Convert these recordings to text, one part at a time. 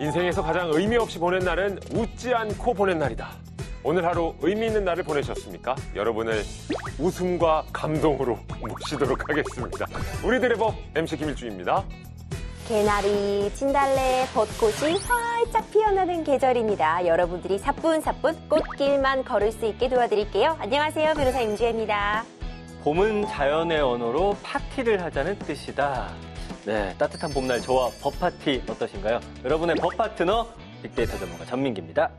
인생에서 가장 의미 없이 보낸 날은 웃지 않고 보낸 날이다. 오늘 하루 의미 있는 날을 보내셨습니까? 여러분을 웃음과 감동으로 모시도록 하겠습니다. 우리들의 법 MC 김일중입니다. 개나리, 진달래, 벚꽃이 활짝 피어나는 계절입니다. 여러분들이 사뿐사뿐 꽃길만 걸을 수 있게 도와드릴게요. 안녕하세요. 변호사 임주혜입니다. 봄은 자연의 언어로 파티를 하자는 뜻이다. 네, 따뜻한 봄날 저와 법파티 어떠신가요? 여러분의 법파트너 빅데이터 전문가 전민기입니다.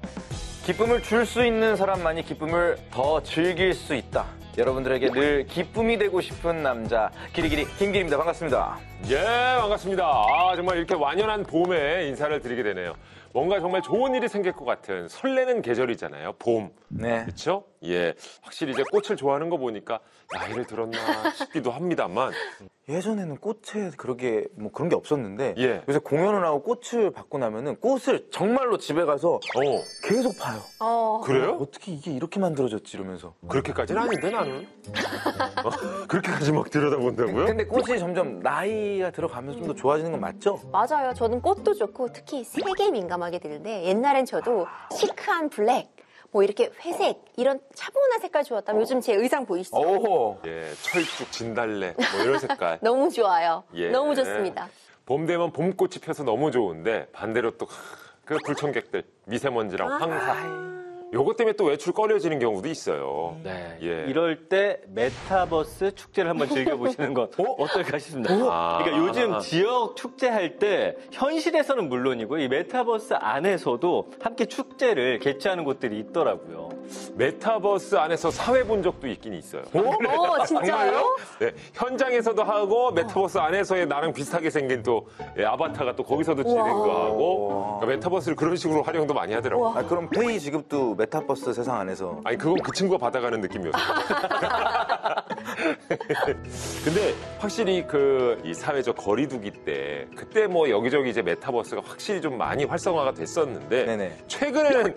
기쁨을 줄 수 있는 사람만이 기쁨을 더 즐길 수 있다. 여러분들에게 늘 기쁨이 되고 싶은 남자 기리기리 김기리입니다. 반갑습니다. 예, 반갑습니다. 정말 이렇게 완연한 봄에 인사를 드리게 되네요. 뭔가 정말 좋은 일이 생길 것 같은 설레는 계절이잖아요. 봄. 네. 그렇죠? 예, 확실히 이제 꽃을 좋아하는 거 보니까 나이를 들었나 싶기도 합니다만. 예전에는 꽃에 그런 게 없었는데 예. 요새 공연을 하고 꽃을 받고 나면은 꽃을 정말로 집에 가서 계속 봐요. 그래요? 어떻게 이게 이렇게 만들어졌지 이러면서. 그렇게까지는 아닌데 나는. 그렇게까지 막 들여다본다고요? 근데 꽃이 점점 나이가 들어가면서 좀 더 좋아지는 건 맞죠? 맞아요. 저는 꽃도 좋고 특히 색에 민감하게 되는데 옛날엔 저도 시크한 블랙, 뭐 이렇게 회색 이런 차분한 색깔 좋았다면 요즘 제 의상 보이시죠? 오. 예, 철쭉, 진달래 뭐 이런 색깔. 너무 좋아요. 예. 너무 좋습니다. 봄 되면 봄꽃이 펴서 너무 좋은데 반대로 또 그 불청객들 미세먼지랑 황사 요것 때문에 또 외출 꺼려지는 경우도 있어요. 네, 예. 이럴 때 메타버스 축제를 한번 즐겨보시는 건 어떨까 싶습니다. 그러니까 요즘 지역 축제할 때 현실에서는 물론이고 이 메타버스 안에서도 함께 축제를 개최하는 곳들이 있더라고요. 메타버스 안에서 사회 본 적도 있긴 있어요. 진짜요? 네, 현장에서도 하고 메타버스 안에서의 나랑 비슷하게 생긴 또 아바타가 또 거기서도 진행도 하고 메타버스를 그런 식으로 활용도 많이 하더라고요. 그럼 페이 지급도 메타버스 세상 안에서. 아니 그건 그 친구가 받아가는 느낌이었어요. 근데 확실히 이 사회적 거리두기 때 그때 뭐 여기저기 이제 메타버스가 확실히 좀 많이 활성화가 됐었는데 네네. 최근에는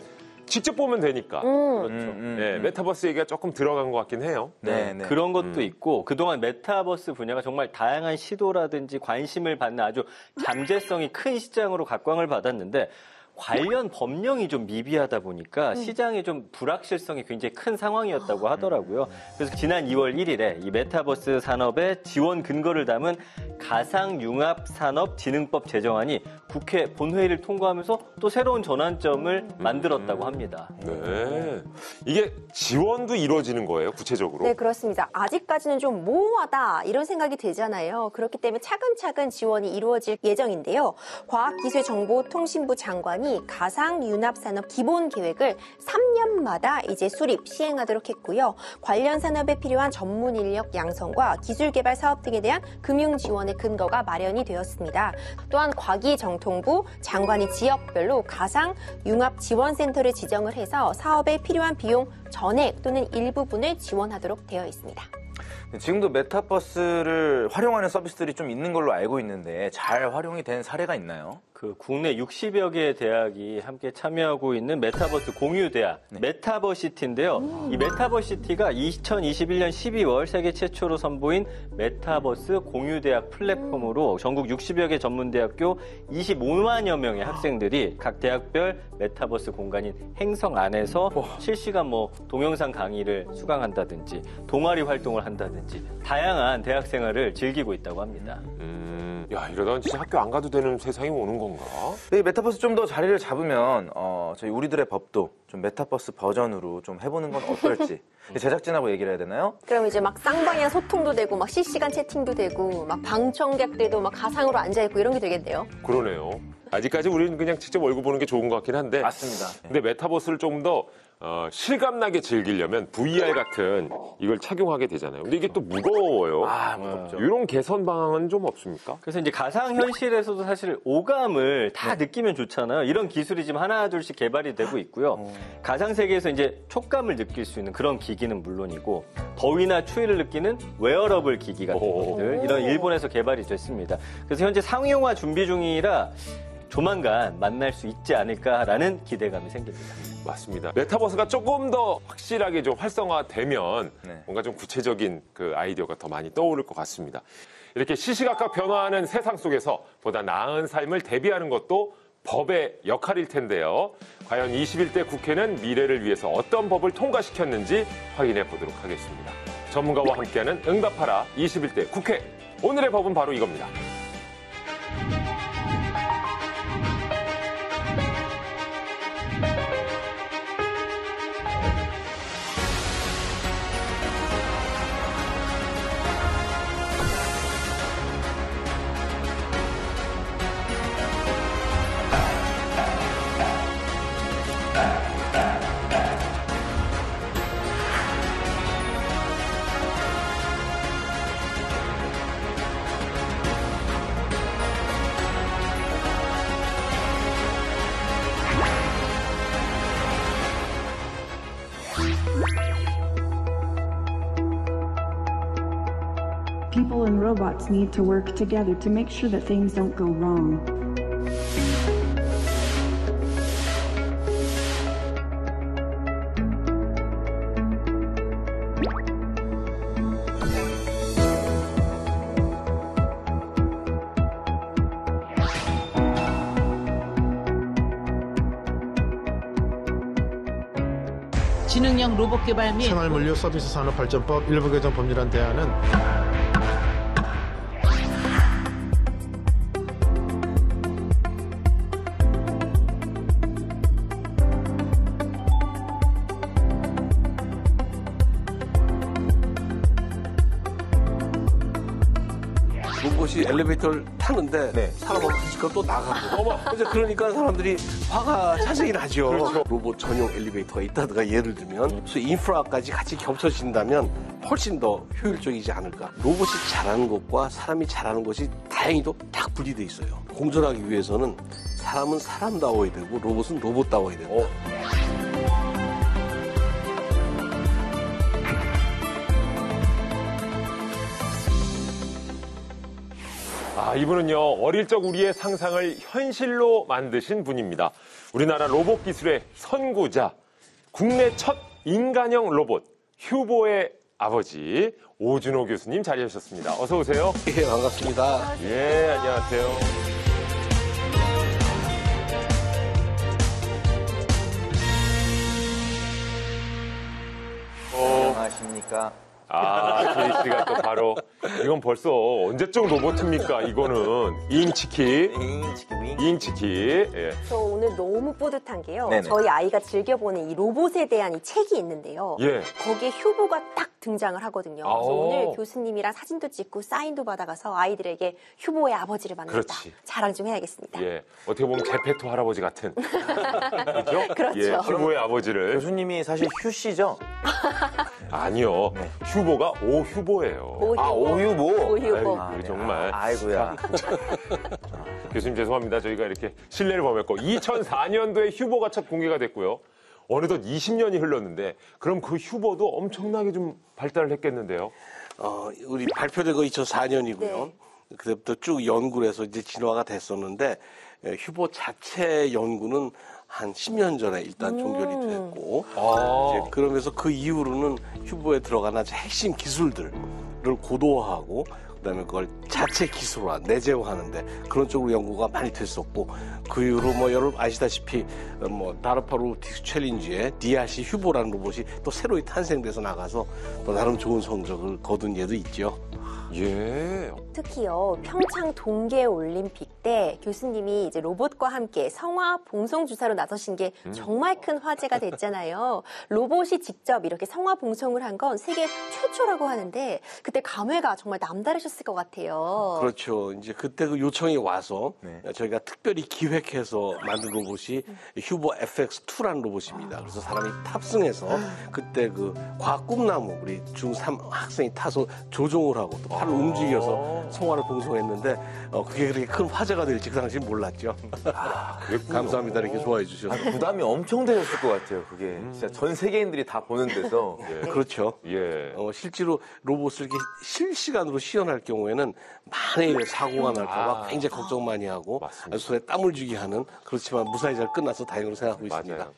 직접 보면 되니까 그렇죠. 네, 메타버스 얘기가 조금 들어간 것 같긴 해요. 네. 그런 것도 있고 그동안 메타버스 분야가 정말 다양한 시도라든지 관심을 받는 아주 잠재성이 큰 시장으로 각광을 받았는데 관련 법령이 좀 미비하다 보니까 시장에 좀 불확실성이 굉장히 큰 상황이었다고 하더라고요. 그래서 지난 2월 1일에 이 메타버스 산업의 지원 근거를 담은 가상융합산업진흥법 제정안이 국회 본회의를 통과하면서 또 새로운 전환점을 만들었다고 합니다. 네, 이게 지원도 이루어지는 거예요, 구체적으로? 네, 그렇습니다. 아직까지는 좀 모호하다 이런 생각이 들잖아요. 그렇기 때문에 차근차근 지원이 이루어질 예정인데요. 과학기술정보통신부 장관이 가상융합산업 기본계획을 3년마다 이제 수립, 시행하도록 했고요. 관련 산업에 필요한 전문 인력 양성과 기술개발 사업 등에 대한 금융 지원의 근거가 마련이 되었습니다. 또한 과기정통부 장관이 지역별로 가상융합지원센터를 지정을 해서 사업에 필요한 비용 전액 또는 일부분을 지원하도록 되어 있습니다. 지금도 메타버스를 활용하는 서비스들이 좀 있는 걸로 알고 있는데 잘 활용이 된 사례가 있나요? 국내 60여 개의 대학이 함께 참여하고 있는 메타버스 공유대학, 메타버시티인데요. 이 메타버시티가 2021년 12월 세계 최초로 선보인 메타버스 공유대학 플랫폼으로 전국 60여 개 전문대학교 25만여 명의 학생들이 각 대학별 메타버스 공간인 행성 안에서 실시간 동영상 강의를 수강한다든지 동아리 활동을 한다든지 다양한 대학 생활을 즐기고 있다고 합니다. 야, 이러다가 진짜 학교 안 가도 되는 세상이 오는 건가? 이 메타버스 좀 더 자리를 잡으면 저희 우리들의 법도 좀 메타버스 버전으로 좀 해보는 건 어떨지 제작진하고 얘기를 해야 되나요? 그럼 이제 막 쌍방향 소통도 되고 막 실시간 채팅도 되고 막 방청객들도 막 가상으로 앉아있고 이런 게 되겠네요. 그러네요. 아직까지 우리는 그냥 직접 얼굴 보는 게 좋은 것 같긴 한데 맞습니다. 근데 메타버스를 좀 더 실감나게 즐기려면 VR 같은 이걸 착용하게 되잖아요. 근데 이게 또 무거워요. 무겁죠. 이런 개선 방안은 좀 없습니까? 그래서 이제 가상현실에서도 사실 오감을 다 느끼면 좋잖아요. 이런 기술이 지금 하나 둘씩 개발이 되고 있고요. 가상세계에서 이제 촉감을 느낄 수 있는 그런 기기는 물론이고 더위나 추위를 느끼는 웨어러블 기기 같은 것들 이런 일본에서 개발이 됐습니다. 그래서 현재 상용화 준비 중이라 조만간 만날 수 있지 않을까라는 기대감이 생깁니다. 맞습니다. 메타버스가 조금 더 확실하게 좀 활성화되면 뭔가 좀 구체적인 그 아이디어가 더 많이 떠오를 것 같습니다. 이렇게 시시각각 변화하는 세상 속에서 보다 나은 삶을 대비하는 것도 법의 역할일 텐데요. 과연 21대 국회는 미래를 위해서 어떤 법을 통과시켰는지 확인해 보도록 하겠습니다. 전문가와 함께하는 응답하라 21대 국회. 오늘의 법은 바로 이겁니다. People and robots need to work together to make sure that things don't go wrong. 지능형 로봇 개발 및 생활물류 서비스 산업 발전법 일부 개정 법률안 대안은 로봇이 엘리베이터를 타는데 네. 사람 없으니까 또 나가고. 이제 그러니까 사람들이 화가 자생이 나죠. 그렇죠. 로봇 전용 엘리베이터가 있다든가 예를 들면 그 인프라까지 같이 겹쳐진다면 훨씬 더 효율적이지 않을까. 로봇이 잘하는 것과 사람이 잘하는 것이 다행히도 딱 분리돼 있어요. 공존하기 위해서는 사람은 사람다워야 되고 로봇은 로봇다워야 된다. 이분은요, 어릴 적 우리의 상상을 현실로 만드신 분입니다. 우리나라 로봇 기술의 선구자, 국내 첫 인간형 로봇, 휴보의 아버지, 오준호 교수님 자리하셨습니다. 어서 오세요. 예, 반갑습니다. 예, 안녕하세요. 안녕하십니까. 제이 씨가 또 바로, 이건 벌써 언제적 로봇입니까? 이거는 이잉치키. 이잉치키. 예. 저 오늘 너무 뿌듯한 게요. 네네. 저희 아이가 즐겨보는 이 로봇에 대한 이 책이 있는데요. 예. 거기에 휴보가 딱 등장을 하거든요. 그래서 아오. 오늘 교수님이랑 사진도 찍고 사인도 받아가서 아이들에게 휴보의 아버지를 만났다. 그렇지. 자랑 좀 해야겠습니다. 예. 어떻게 보면 제페토 할아버지 같은. 그렇죠? 그렇죠. 예, 휴보의 아버지를. 교수님이 사실 휴 씨죠? 아니요. 휴보가 오휴보예요. 오휴보. 오휴보. 아이고, 정말. 아이고야. 교수님 죄송합니다. 저희가 이렇게 신뢰를 범했고 2004년도에 휴보가 첫 공개가 됐고요. 어느덧 20년이 흘렀는데 그럼 그 휴보도 엄청나게 좀 발달을 했겠는데요. 우리 발표된 거 2004년이고요. 네. 그때부터 쭉 연구를 해서 이제 진화가 됐었는데 휴보 자체 연구는 한 10년 전에 일단 종결이 됐고 이제 그러면서 그 이후로는 휴보에 들어가는 아주 핵심 기술들을 고도화하고 그다음에 그걸 자체 기술화, 내재화하는데 그런 쪽으로 연구가 많이 됐었고 그 이후로 뭐 여러분 아시다시피 뭐 다르파 로보틱스 챌린지에 DRC 휴보라는 로봇이 또 새로 탄생돼서 나가서 또 나름 좋은 성적을 거둔 예도 있죠. 예. 특히요, 평창 동계올림픽 때 교수님이 이제 로봇과 함께 성화 봉송 주사로 나서신 게 정말 큰 화제가 됐잖아요. 로봇이 직접 이렇게 성화 봉송을 한 건 세계 최초라고 하는데 그때 감회가 정말 남다르셨을 것 같아요. 그렇죠. 이제 그때 그 요청이 와서 네. 저희가 특별히 기획해서 만든 로봇이 휴보 FX2라는 로봇입니다. 그래서 사람이 탑승해서 그때 그 과학 꿈나무 우리 중3 학생이 타서 조종을 하고 또 팔을 움직여서 성화를 봉송했는데 그게 그렇게 큰 화제가 될지 그 당시 몰랐죠. 감사합니다. 이렇게 좋아해 주셔서. 부담이 엄청 되셨을 것 같아요. 그게 진짜 전 세계인들이 다 보는 데서. 그렇죠. 예. 실제로 로봇을 이렇게 실시간으로 시연할 경우에는 만일 사고가 날까봐 굉장히 걱정 많이 하고 맞습니다. 손에 땀을 쥐게 하는 그렇지만 무사히 잘 끝나서 다행으로 생각하고 있습니다. 맞아요.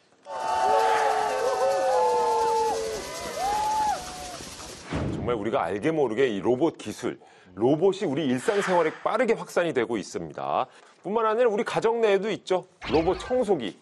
정말 우리가 알게 모르게 이 로봇 기술, 로봇이 우리 일상생활에 빠르게 확산이 되고 있습니다. 뿐만 아니라 우리 가정 내에도 있죠. 로봇 청소기.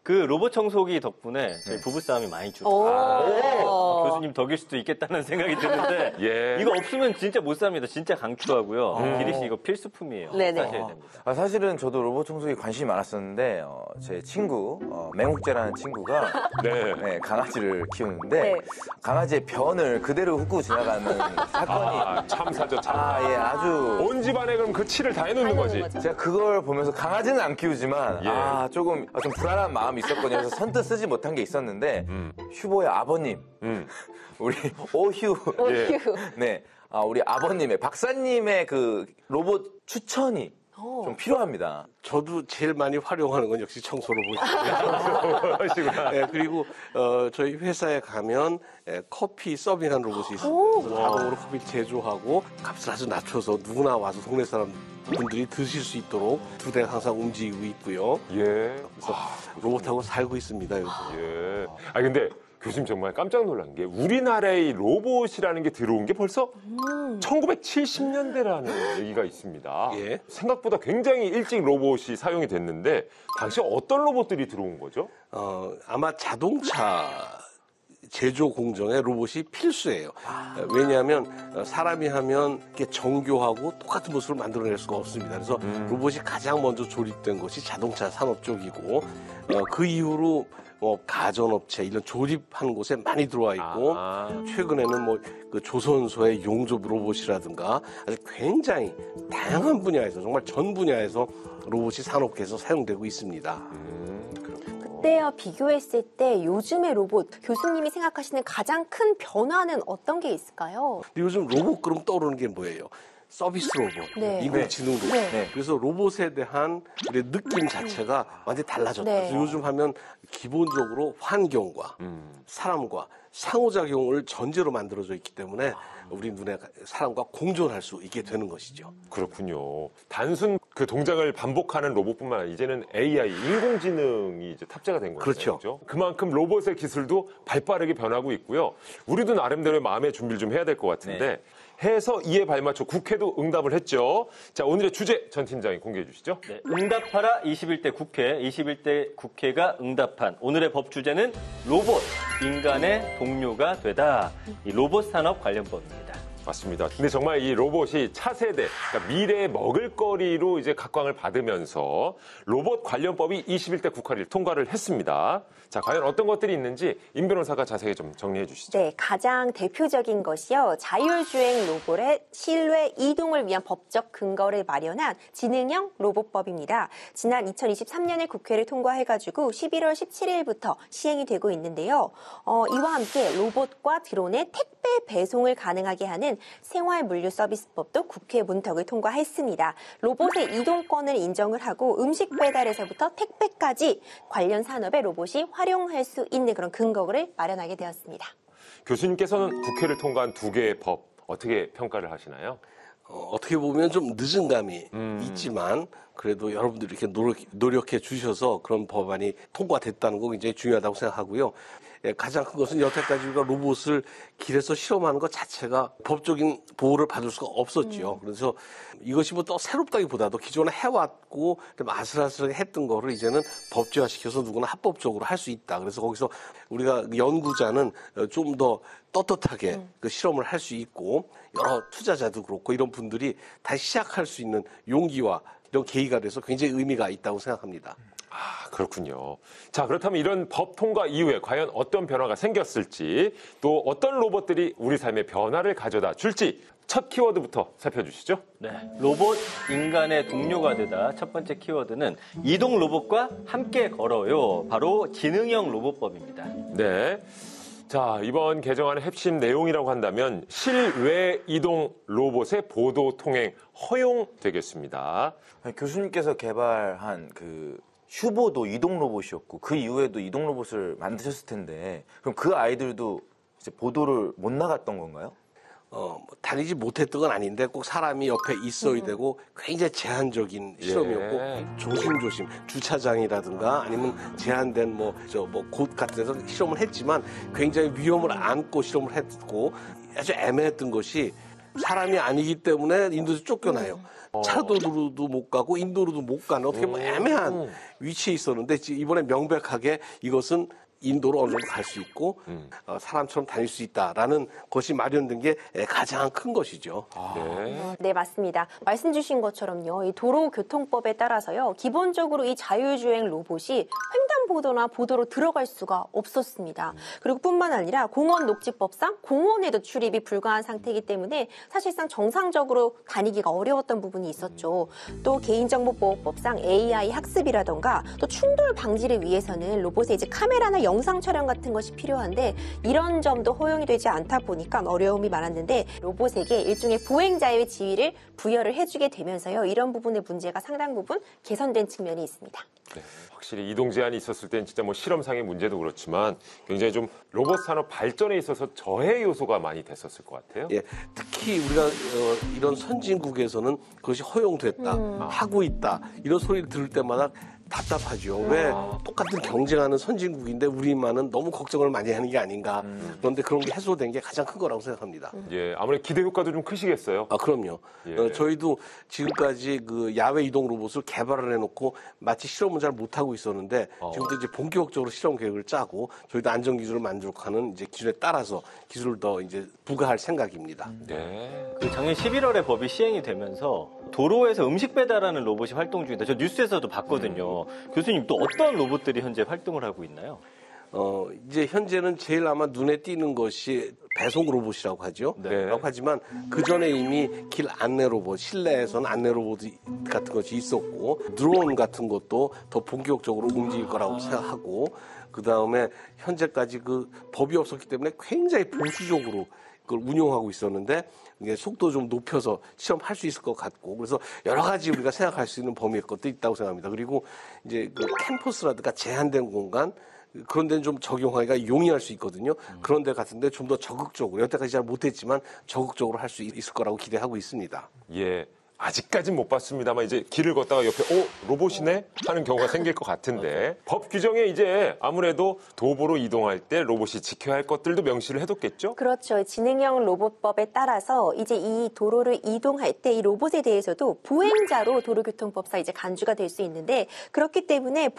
그 로봇 청소기 덕분에 저희 부부싸움이 많이 줄었어요. 교수님 덕일 수도 있겠다는 생각이 드는데 예. 이거 없으면 진짜 못 삽니다. 진짜 강추하고요. 기리 씨 이거 필수품이에요. 네네. 사셔야 됩니다. 사실은 저도 로봇 청소기 관심이 많았었는데 제 친구 맹욱재라는 친구가 네. 강아지를 키우는데 네. 강아지의 변을 그대로 훑고 지나가는 사건이 참사죠, 참사. 예, 아주 온 집안에 그럼 그 칠을 다 해놓는 거지. 제가 그걸 보면서 강아지는 안 키우지만 예. 조금 좀 불안한 마음이 있었거든요. 그래서 선뜻 쓰지 못한 게 있었는데 휴보의 아버님 우리 오휴 예. 네 우리 아버님의 박사님의 그 로봇 추천이 좀 필요합니다. 저도 제일 많이 활용하는 건 역시 청소 로봇이에요. 예, 그리고 저희 회사에 가면 커피 서빙하는 로봇이 있습니다. 그래서 자동으로 커피 제조하고 값을 아주 낮춰서 누구나 와서 동네 사람 분들이 드실 수 있도록 두 대가 항상 움직이고 있고요. 예. 그래서 로봇하고 살고 있습니다. 요즘. 예. 아 근데 교수님 정말 깜짝 놀란 게 우리나라의 로봇이라는 게 들어온 게 벌써 1970년대라는 얘기가 있습니다. 예. 생각보다 굉장히 일찍 로봇이 사용이 됐는데 당시 어떤 로봇들이 들어온 거죠? 아마 자동차 제조 공정에 로봇이 필수예요. 왜냐하면 사람이 하면 이렇게 정교하고 똑같은 모습을 만들어낼 수가 없습니다. 그래서 로봇이 가장 먼저 조립된 것이 자동차 산업 쪽이고 그 이후로 가전업체 이런 조립하는 곳에 많이 들어와 있고 최근에는 그 조선소의 용접 로봇이라든가 아주 굉장히 다양한 분야에서 정말 전 분야에서 로봇이 산업계에서 사용되고 있습니다. 그때와 비교했을 때 요즘의 로봇, 교수님이 생각하시는 가장 큰 변화는 어떤 게 있을까요? 근데 요즘 로봇 그럼 떠오르는 게 뭐예요? 서비스 로봇, 네. 인공지능 로봇. 네. 그래서 로봇에 대한 우리 느낌 자체가 완전히 달라졌다. 네. 그래서 요즘 하면 기본적으로 환경과 사람과 상호작용을 전제로 만들어져 있기 때문에 우리 눈에 사람과 공존할 수 있게 되는 것이죠. 그렇군요. 단순 그 동작을 반복하는 로봇뿐만 아니라 이제는 AI, 인공지능이 이제 탑재가 된 거죠. 그렇죠. 그만큼 로봇의 기술도 발빠르게 변하고 있고요. 우리도 나름대로 마음의 준비를 좀 해야 될 것 같은데 해서 이에 발맞춰 국회도 응답을 했죠. 자, 오늘의 주제 전 팀장이 공개해 주시죠. 네, 응답하라 21대 국회, 21대 국회가 응답한 오늘의 법 주제는 로봇, 인간의 동료가 되다. 이 로봇 산업 관련법입니다. 맞습니다. 근데 정말 이 로봇이 차세대, 그러니까 미래의 먹을거리로 이제 각광을 받으면서 로봇 관련법이 21대 국회를 통과를 했습니다. 자, 과연 어떤 것들이 있는지 임 변호사가 자세히 좀 정리해 주시죠. 네, 가장 대표적인 것이요. 자율주행 로봇의 실외 이동을 위한 법적 근거를 마련한 지능형 로봇법입니다. 지난 2023년에 국회를 통과해가지고 11월 17일부터 시행이 되고 있는데요. 이와 함께 로봇과 드론의 택배 배송을 가능하게 하는 생활물류 서비스법도 국회 문턱을 통과했습니다. 로봇의 이동권을 인정을 하고 음식 배달에서부터 택배까지 관련 산업에 로봇이 활용할 수 있는 그런 근거를 마련하게 되었습니다. 교수님께서는 국회를 통과한 두 개의 법 어떻게 평가를 하시나요? 어떻게 보면 좀 늦은 감이 있지만 그래도 여러분들이 이렇게 노력해 주셔서 그런 법안이 통과됐다는 거 굉장히 중요하다고 생각하고요. 가장 큰 것은 여태까지 우리가 로봇을 길에서 실험하는 것 자체가 법적인 보호를 받을 수가 없었죠. 그래서 이것이 뭐 또 새롭다기보다도 기존에 해왔고 좀 아슬아슬하게 했던 거를 이제는 법제화시켜서 누구나 합법적으로 할 수 있다. 그래서 거기서 우리가 연구자는 좀 더 떳떳하게 그 실험을 할 수 있고 여러 투자자도 그렇고 이런 분들이 다시 시작할 수 있는 용기와 이런 계기가 돼서 굉장히 의미가 있다고 생각합니다. 아, 그렇군요. 자, 그렇다면 이런 법 통과 이후에 과연 어떤 변화가 생겼을지 또 어떤 로봇들이 우리 삶에 변화를 가져다 줄지 첫 키워드부터 살펴주시죠. 네, 로봇 인간의 동료가 되다. 첫 번째 키워드는 이동 로봇과 함께 걸어요. 바로 지능형 로봇법입니다. 네. 자, 이번 개정안의 핵심 내용이라고 한다면 실외 이동 로봇의 보도 통행 허용되겠습니다. 교수님께서 개발한 그 휴보도 이동 로봇이었고 그 이후에도 이동 로봇을 만드셨을 텐데 그럼 그 아이들도 이제 보도를 못 나갔던 건가요? 다니지 못했던 건 아닌데 꼭 사람이 옆에 있어야 되고 굉장히 제한적인 실험이었고 조심조심 주차장이라든가 아니면 제한된 곳 같은 데서 실험을 했지만 굉장히 위험을 안고 실험을 했고 아주 애매했던 것이 사람이 아니기 때문에 인도에서 쫓겨나요. 차도로도 못 가고 인도로도 못 가는 어떻게 보면 애매한 위치에 있었는데 이번에 명백하게 이것은 인도로 어느 정도 갈 수 있고 사람처럼 다닐 수 있다라는 것이 마련된 게 가장 큰 것이죠. 네, 맞습니다. 말씀 주신 것처럼요. 이 도로교통법에 따라서요. 기본적으로 이 자율주행 로봇이 횡단보도나 보도로 들어갈 수가 없었습니다. 그리고 뿐만 아니라 공원녹지법상 공원에도 출입이 불가한 상태이기 때문에 사실상 정상적으로 다니기가 어려웠던 부분이 있었죠. 또 개인정보보호법상 AI 학습이라던가 또 충돌 방지를 위해서는 로봇에 이제 카메라나 영상 촬영 같은 것이 필요한데 이런 점도 허용이 되지 않다 보니까 어려움이 많았는데 로봇에게 일종의 보행자의 지위를 부여를 해주게 되면서요. 이런 부분의 문제가 상당 부분 개선된 측면이 있습니다. 네, 확실히 이동 제한이 있었을 땐 진짜 뭐 실험상의 문제도 그렇지만 굉장히 좀 로봇 산업 발전에 있어서 저해 요소가 많이 됐었을 것 같아요. 예, 특히 우리가 이런 선진국에서는 그것이 허용됐다, 하고 있다 이런 소리를 들을 때마다 답답하죠. 왜 똑같은 경쟁하는 선진국인데 우리만은 너무 걱정을 많이 하는 게 아닌가. 그런데 그런 게 해소된 게 가장 큰 거라고 생각합니다. 예, 아무래도 기대 효과도 좀 크시겠어요. 아, 그럼요. 예. 저희도 지금까지 그 야외 이동 로봇을 개발을 해놓고 마치 실험을 잘 못하고 있었는데 지금도 이제 본격적으로 실험 계획을 짜고 저희도 안전 기술을 만족하는 이제 기준에 따라서 기술을 더 이제 부과할 생각입니다. 네. 그 작년 11월에 법이 시행이 되면서 도로에서 음식 배달하는 로봇이 활동 중이다. 저 뉴스에서도 봤거든요. 교수님 또 어떤 로봇들이 현재 활동을 하고 있나요? 이제 현재는 제일 아마 눈에 띄는 것이 배송 로봇이라고 하죠. 네. 라고 하지만 그 전에 이미 길 안내 로봇, 실내에서는 안내 로봇 같은 것이 있었고 드론 같은 것도 더 본격적으로 움직일 거라고 생각하고 그 다음에 현재까지 그 법이 없었기 때문에 굉장히 보수적으로 그걸 운용하고 있었는데 이게 속도 좀 높여서 실험할 수 있을 것 같고 그래서 여러 가지 우리가 생각할 수 있는 범위의 것도 있다고 생각합니다. 그리고 이제 그 캠퍼스라든가 제한된 공간 그런 데는 좀 적용하기가 용이할 수 있거든요. 그런 데 같은데 좀 더 적극적으로 여태까지 잘 못했지만 적극적으로 할 수 있을 거라고 기대하고 있습니다. 예. 아직까진 못 봤습니다만 이제 길을 걷다가 옆에 로봇이네 하는 경우가 생길 것 같은데 법 규정에 이제 아무래도 도보로 이동할 때 로봇이 지켜야 할 것들도 명시를 해뒀겠죠? 그렇죠. 지능형 로봇법에 따라서 이제 이 도로를 이동할 때 이 로봇에 대해서도 보행자로 도로교통법상 이제 간주가 될 수 있는데 그렇기 때문에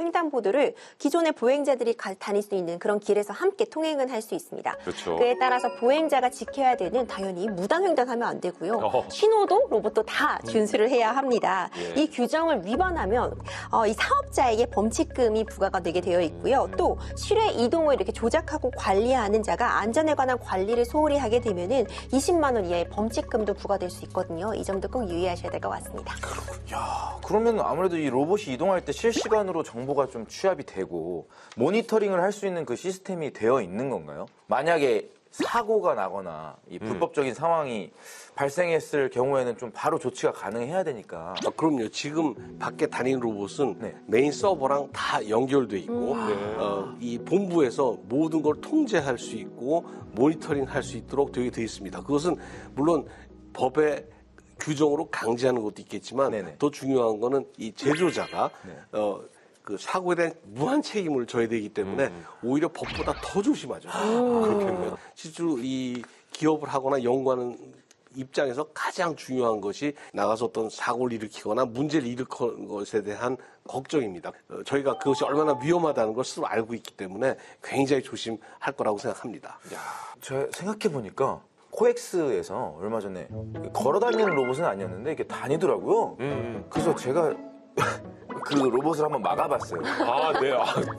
횡단보도를 기존의 보행자들이 다닐 수 있는 그런 길에서 함께 통행은 할 수 있습니다. 그렇죠. 그에 따라서 보행자가 지켜야 되는 당연히 무단횡단하면 안 되고요. 신호도 로봇도 다 준수를 해야 합니다. 예. 이 규정을 위반하면 이 사업자에게 범칙금이 부과가 되게 되어 있고요. 또 실외 이동을 이렇게 조작하고 관리하는 자가 안전에 관한 관리를 소홀히 하게 되면은 20만 원 이하의 범칙금도 부과될 수 있거든요. 이 점도 꼭 유의하셔야 될 것 같습니다. 그러면 아무래도 이 로봇이 이동할 때 실시간으로 정보가 좀 취합이 되고 모니터링을 할 수 있는 그 시스템이 되어 있는 건가요? 만약에 사고가 나거나 이 불법적인 상황이 발생했을 경우에는 좀 바로 조치가 가능해야 되니까. 그럼요. 지금 밖에 다니는 로봇은 네. 메인 서버랑 다 연결돼 있고 이 본부에서 모든 걸 통제할 수 있고 모니터링 할 수 있도록 되어 있습니다. 그것은 물론 법의 규정으로 강제하는 것도 있겠지만 네네. 더 중요한 거는 이 제조자가 그 사고에 대한 무한 책임을 져야 되기 때문에 오히려 법보다 더 조심하죠. 그렇겠네요. 실제로 이 기업을 하거나 연구하는 입장에서 가장 중요한 것이 나가서 어떤 사고를 일으키거나 문제를 일으킨 것에 대한 걱정입니다. 저희가 그것이 얼마나 위험하다는 걸 스스로 알고 있기 때문에 굉장히 조심할 거라고 생각합니다. 제가 생각해보니까 코엑스에서 얼마 전에 걸어다니는 로봇은 아니었는데 이게 다니더라고요. 그래서 제가 그 로봇을 한번 막아봤어요. 아, 네.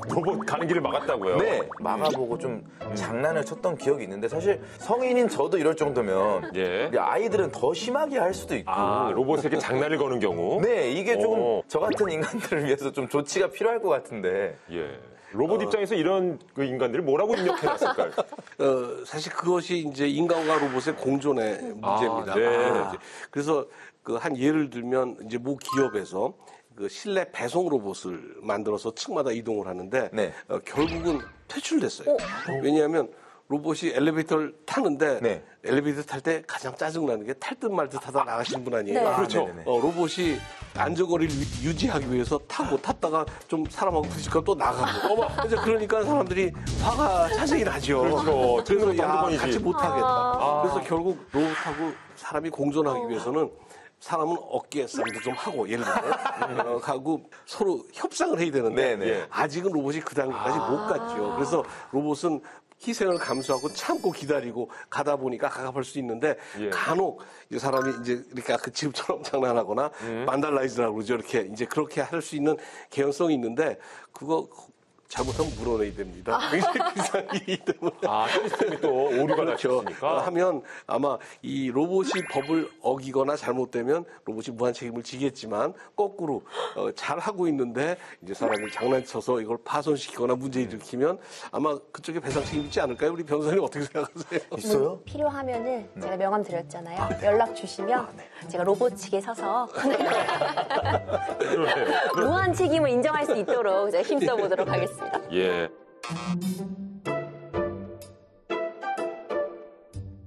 로봇 가는 길을 막았다고요? 네, 막아보고 좀 장난을 쳤던 기억이 있는데 사실 성인인 저도 이럴 정도면 예. 아이들은 더 심하게 할 수도 있고. 로봇에게 장난을 거는 경우? 네, 이게 좀 저 같은 인간들을 위해서 좀 조치가 필요할 것 같은데. 예. 로봇 입장에서 이런 그 인간들을 뭐라고 입력해놨을까요? 사실 그것이 이제 인간과 로봇의 공존의 문제입니다. 네. 그래서 그 한 예를 들면 이제 모 기업에서 그 실내 배송 로봇을 만들어서 층마다 이동을 하는데 네. 결국은 퇴출됐어요. 왜냐하면 로봇이 엘리베이터를 타는데 네. 엘리베이터 탈 때 가장 짜증나는 게 탈 듯 말 듯 하다 나가시는 분 아니에요? 네. 그렇죠. 네네네. 로봇이 안전거리를 유지하기 위해서 타고 탔다가 좀 사람하고 부딪히면 또 나가고. 이제 그러니까 사람들이 화가 자생이 나죠. 그렇죠. 그래서 한두 야, 번이지. 같이 못하겠다. 그래서 결국 로봇하고 사람이 공존하기 위해서는 사람은 어깨 싸움도 좀 하고 예를 들어 가고 서로 협상을 해야 되는데 네네. 아직은 로봇이 그 단계까지 못 갔죠. 그래서 로봇은 희생을 감수하고 참고 기다리고 가다 보니까 가깝할 수 있는데 예. 간혹 이 사람이 이제 이렇게 그 지금처럼 장난하거나 반달라이즈라고 그러죠. 이렇게 이제 그렇게 할 수 있는 개연성이 있는데 그거 잘못하면 물어내야 됩니다. 굉장히 비싼 일이기 때문에. 시스템이 또 오류가 날 수 그렇죠. 있으니까. 하면 아마 이 로봇이 법을 어기거나 잘못되면 로봇이 무한 책임을 지겠지만 거꾸로 잘 하고 있는데 이제 사람이 장난쳐서 이걸 파손시키거나 문제 일으키면 아마 그쪽에 배상 책임 있지 않을까요? 우리 변호사님 어떻게 생각하세요? 있어요? 필요하면은 제가 명함 드렸잖아요. 연락 주시면 제가 로봇 측에 서서 무한 책임을 인정할 수 있도록 제가 힘써 보도록 하겠습니다. 예.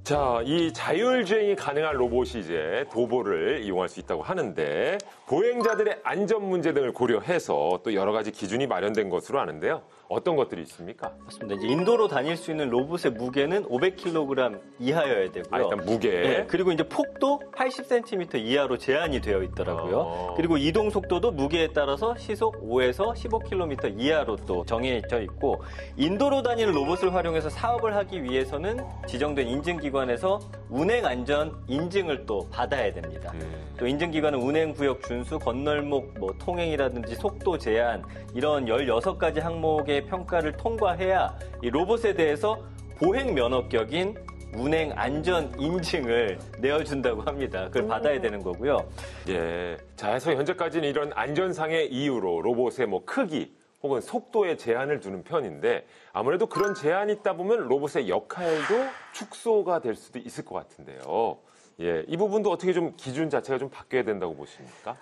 자, 이 자율주행이 가능한 로봇이 이제 도보를 이용할 수 있다고 하는데 보행자들의 안전 문제 등을 고려해서 또 여러 가지 기준이 마련된 것으로 아는데요. 어떤 것들이 있습니까? 맞습니다. 이제 인도로 다닐 수 있는 로봇의 무게는 500kg 이하여야 되고요. 일단 무게. 네, 그리고 이제 폭도 80cm 이하로 제한이 되어 있더라고요. 그리고 이동 속도도 무게에 따라서 시속 5에서 15km 이하로 또 정해져 있고 인도로 다니는 로봇을 활용해서 사업을 하기 위해서는 지정된 인증기관에서 운행안전 인증을 또 받아야 됩니다. 또 인증기관은 운행구역 준수, 건널목, 통행이라든지 속도 제한 이런 16가지 항목의 평가를 통과해야 이 로봇에 대해서 보행 면허격인 운행 안전 인증을 내어준다고 합니다. 그걸 받아야 되는 거고요. 예. 자, 해서 현재까지는 이런 안전상의 이유로 로봇의 크기 혹은 속도에 제한을 두는 편인데 아무래도 그런 제한이 있다 보면 로봇의 역할도 축소가 될 수도 있을 것 같은데요. 예. 이 부분도 어떻게 좀 기준 자체가 좀 바뀌어야 된다고 보십니까?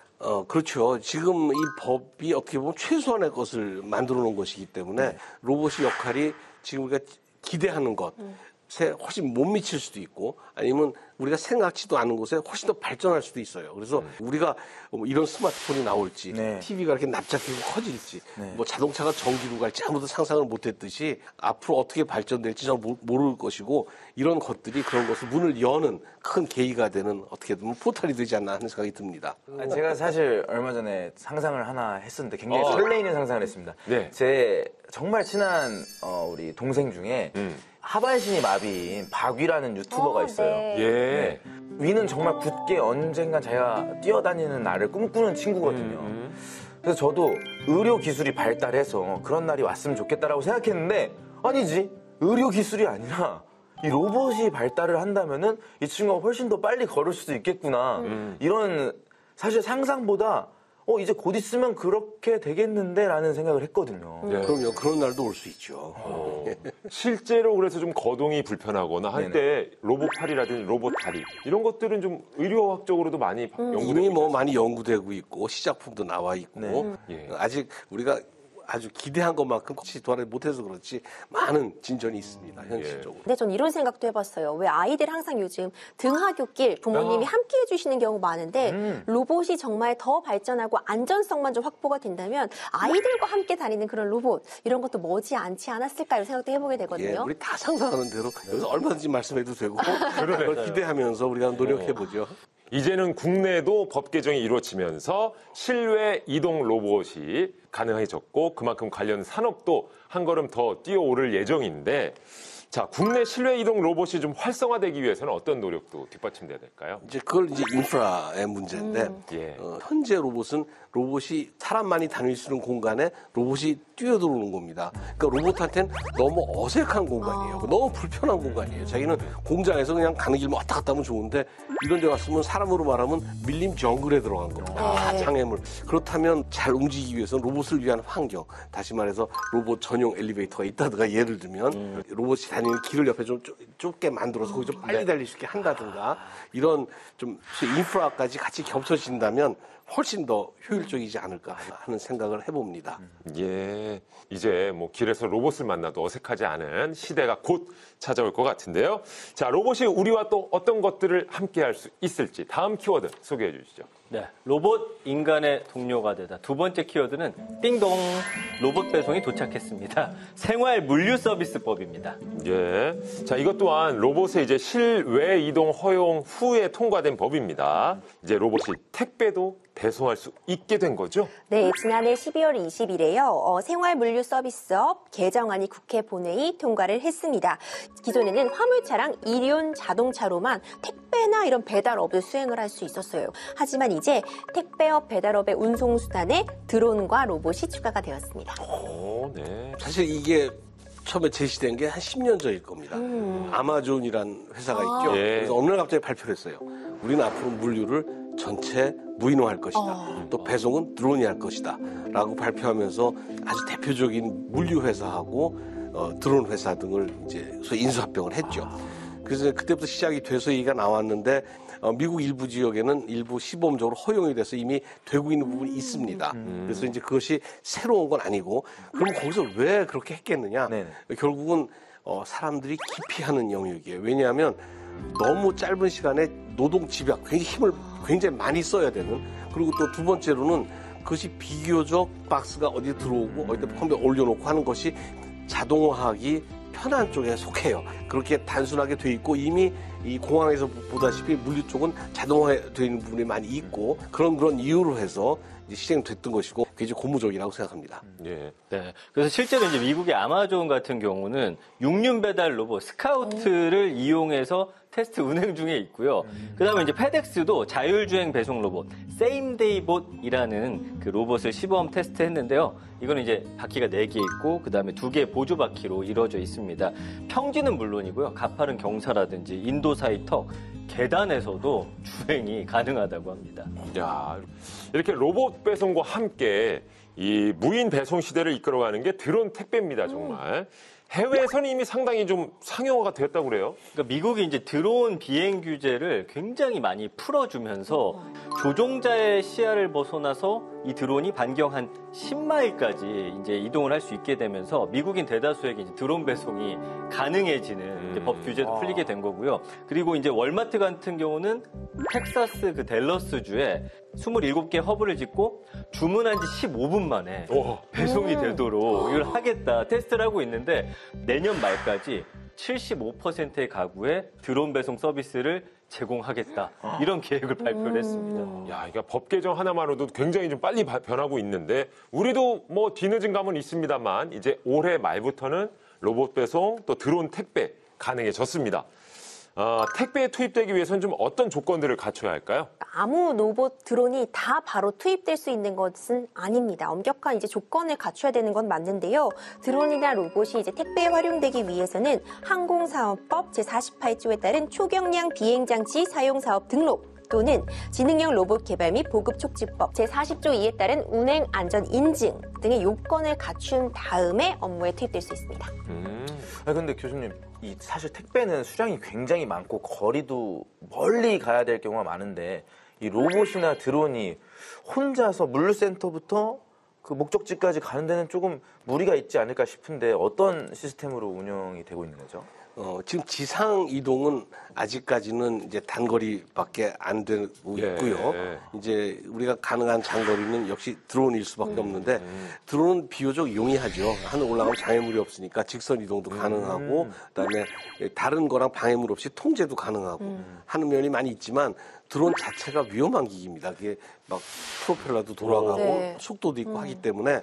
그렇죠. 지금 이 법이 어떻게 보면 최소한의 것을 만들어 놓은 것이기 때문에 로봇의 역할이 지금 우리가 기대하는 것에 훨씬 못 미칠 수도 있고 아니면 우리가 생각지도 않은 곳에 훨씬 더 발전할 수도 있어요. 그래서 우리가 이런 스마트폰이 나올지 네. TV가 이렇게 납작하고 커질지 네. 자동차가 전기로 갈지 아무도 상상을 못했듯이 앞으로 어떻게 발전될지 잘 모를 것이고 이런 것들이 그런 것을 문을 여는 큰 계기가 되는 어떻게 보면 포탈이 되지 않나 하는 생각이 듭니다. 제가 사실 얼마 전에 상상을 하나 했었는데 굉장히 설레이는 상상을 했습니다. 네. 제 정말 친한 우리 동생 중에 하반신이 마비인 박위라는 유튜버가 있어요. 네. 예. 네. 위는 정말 굳게 언젠간 자기가 뛰어다니는 날을 꿈꾸는 친구거든요. 그래서 저도 의료 기술이 발달해서 그런 날이 왔으면 좋겠다라고 생각했는데 아니지. 의료 기술이 아니라 이 로봇이 발달을 한다면은 이 친구가 훨씬 더 빨리 걸을 수도 있겠구나. 이런 사실 상상보다 이제 곧 있으면 그렇게 되겠는데 라는 생각을 했거든요. 예. 그럼요. 그런 날도 올 수 있죠. 실제로 그래서 좀 거동이 불편하거나 할 때 로봇 팔이라든지 로봇 다리 이런 것들은 좀 의료학적으로도 많이 연구되고 이미 많이 연구되고 있고 시작품도 나와 있고 네. 예. 아직 우리가 아주 기대한 것만큼 도달을 못해서 그렇지 많은 진전이 있습니다. 현실적으로. 근데 전 이런 생각도 해봤어요. 왜 아이들 항상 요즘 등하굣길 부모님이 함께 해주시는 경우 많은데 로봇이 정말 더 발전하고 안전성만 좀 확보가 된다면 아이들과 함께 다니는 그런 로봇 이런 것도 머지않지 않았을까 이런 생각도 해보게 예, 되거든요. 우리 다 상상하는 대로 여기서 얼마든지 말씀해도 되고 그걸 기대하면서 우리가 노력해보죠. 이제는 국내에도 법 개정이 이루어지면서 실외 이동 로봇이 가능해졌고 그만큼 관련 산업도 한 걸음 더 뛰어오를 예정인데 자, 국내 실외 이동 로봇이 좀 활성화되기 위해서는 어떤 노력도 뒷받침돼야 될까요? 이제 그걸 이제 인프라의 문제인데 예. 현재 로봇이 사람만이 다닐 수 있는 공간에 로봇이 뛰어들어오는 겁니다. 그러니까 로봇한테는 너무 어색한 공간이에요. 너무 불편한 공간이에요. 자기는 공장에서 그냥 가는 길만 왔다 갔다 하면 좋은데 이런 데 왔으면 사람으로 말하면 밀림 정글에 들어간 겁니다. 장애물. 그렇다면 잘 움직이기 위해서는 로봇을 위한 환경, 다시 말해서 로봇 전용 엘리베이터가 있다든가 예를 들면 로봇이 다니는 길을 옆에 좀 좁게 만들어서 거기 좀 빨리 달릴 수 있게 한다든가 이런 좀 인프라까지 같이 겹쳐진다면 훨씬 더 효율적이지 않을까 하는 생각을 해봅니다. 예, 이제 뭐 길에서 로봇을 만나도 어색하지 않은 시대가 곧 찾아올 것 같은데요. 자, 로봇이 우리와 또 어떤 것들을 함께 할 수 있을지 다음 키워드 소개해 주시죠. 네, 로봇 인간의 동료가 되다. 두 번째 키워드는 띵동, 로봇 배송이 도착했습니다. 생활 물류 서비스법입니다. 예. 자, 이것 또한 로봇의 이제 실외 이동 허용 후에 통과된 법입니다. 이제 로봇이 택배도 배송할 수 있게 된 거죠? 네, 지난해 12월 20일에요. 생활물류서비스업 개정안이 국회 본회의 통과를 했습니다. 기존에는 화물차랑 일용 자동차로만 택배나 이런 배달업을 수행을 할 수 있었어요. 하지만 이제 택배업 배달업의 운송수단에 드론과 로봇이 추가가 되었습니다. 오, 네. 사실 이게 처음에 제시된 게 한 10년 전일 겁니다. 아마존이란 회사가 있죠. 예. 그래서 어느 날 갑자기 발표를 했어요. 우리는 앞으로 물류를 전체 무인화할 것이다. 또 배송은 드론이 할 것이다. 라고 발표하면서 아주 대표적인 물류 회사하고 드론 회사 등을 이제 소위 인수합병을 했죠. 그래서 그때부터 시작이 돼서 얘기가 나왔는데 미국 일부 지역에는 일부 시범적으로 허용이 돼서 이미 되고 있는 부분이 있습니다. 그래서 이제 그것이 새로운 건 아니고 그럼 거기서 왜 그렇게 했겠느냐? 네네. 결국은 사람들이 기피하는 영역이에요. 왜냐하면 너무 짧은 시간에 노동 집약, 굉장히 힘을 굉장히 많이 써야 되는 그리고 또 두 번째로는 그것이 비교적 박스가 어디 들어오고 어디 컴퓨터에 올려놓고 하는 것이 자동화하기 편한 쪽에 속해요. 그렇게 단순하게 돼 있고 이미 이 공항에서 보다시피 물류 쪽은 자동화되어 있는 부분이 많이 있고 그런 이유로 해서 이제 시행됐던 것이고 그게 이제 고무적이라고 생각합니다. 예. 네. 그래서 실제로 이제 미국의 아마존 같은 경우는 육륜 배달 로봇 스카우트를 이용해서 테스트 운행 중에 있고요. 그다음에 이제 페덱스도 자율주행 배송 로봇 세임데이봇이라는 그 로봇을 시범 테스트했는데요. 이거는 이제 바퀴가 4개 있고 그다음에 2개 보조 바퀴로 이루어져 있습니다. 평지는 물론이고요. 가파른 경사라든지 인도사이 턱, 계단에서도 주행이 가능하다고 합니다. 야, 이렇게 로봇 배송과 함께 이 무인 배송 시대를 이끌어가는 게 드론 택배입니다, 정말. 해외에서는 이미 상당히 좀 상용화가 되었다고 그래요. 그러니까 미국이 이제 드론 비행 규제를 굉장히 많이 풀어주면서 조종자의 시야를 벗어나서 이 드론이 반경 한 10마일까지 이제 이동을 할 수 있게 되면서 미국인 대다수에게 이제 드론 배송이 가능해지는 이제 법 규제도 풀리게 된 거고요. 그리고 이제 월마트 같은 경우는 텍사스 그 댈러스주에 27개 허브를 짓고 주문한 지 15분 만에 배송이 되도록 이걸 하겠다 테스트를 하고 있는데 내년 말까지 75%의 가구에 드론 배송 서비스를 제공하겠다. 이런 계획을 발표를 했습니다. 야, 그러니까 법 개정 하나만으로도 굉장히 좀 빨리 변하고 있는데 우리도 뭐 뒤늦은 감은 있습니다만 이제 올해 말부터는 로봇 배송 또 드론 택배 가능해졌습니다. 택배에 투입되기 위해서는 좀 어떤 조건들을 갖춰야 할까요? 아무 로봇 드론이 다 바로 투입될 수 있는 것은 아닙니다. 엄격한 이제 조건을 갖춰야 되는 건 맞는데요. 드론이나 로봇이 이제 택배에 활용되기 위해서는 항공사업법 제48조에 따른 초경량 비행장치 사용사업 등록 또는 지능형 로봇 개발 및 보급 촉진법 제40조 2에 따른 운행 안전 인증 등의 요건을 갖춘 다음에 업무에 투입될 수 있습니다. 아니, 근데 교수님, 이 사실 택배는 수량이 굉장히 많고 거리도 멀리 가야 될 경우가 많은데 이 로봇이나 드론이 혼자서 물류센터부터 그 목적지까지 가는 데는 조금 무리가 있지 않을까 싶은데 어떤 시스템으로 운영이 되고 있는 거죠? 지금 지상 이동은 아직까지는 이제 단거리밖에 안 되고 있고요. 이제 우리가 가능한 장거리는 역시 드론일 수밖에 없는데 드론은 비교적 용이하죠. 하늘 올라가면 장애물이 없으니까 직선 이동도 가능하고 그다음에 다른 거랑 방해물 없이 통제도 가능하고 하는 면이 많이 있지만 드론 자체가 위험한 기기입니다. 그게 막 프로펠러도 돌아가고 네. 속도도 있고 하기 때문에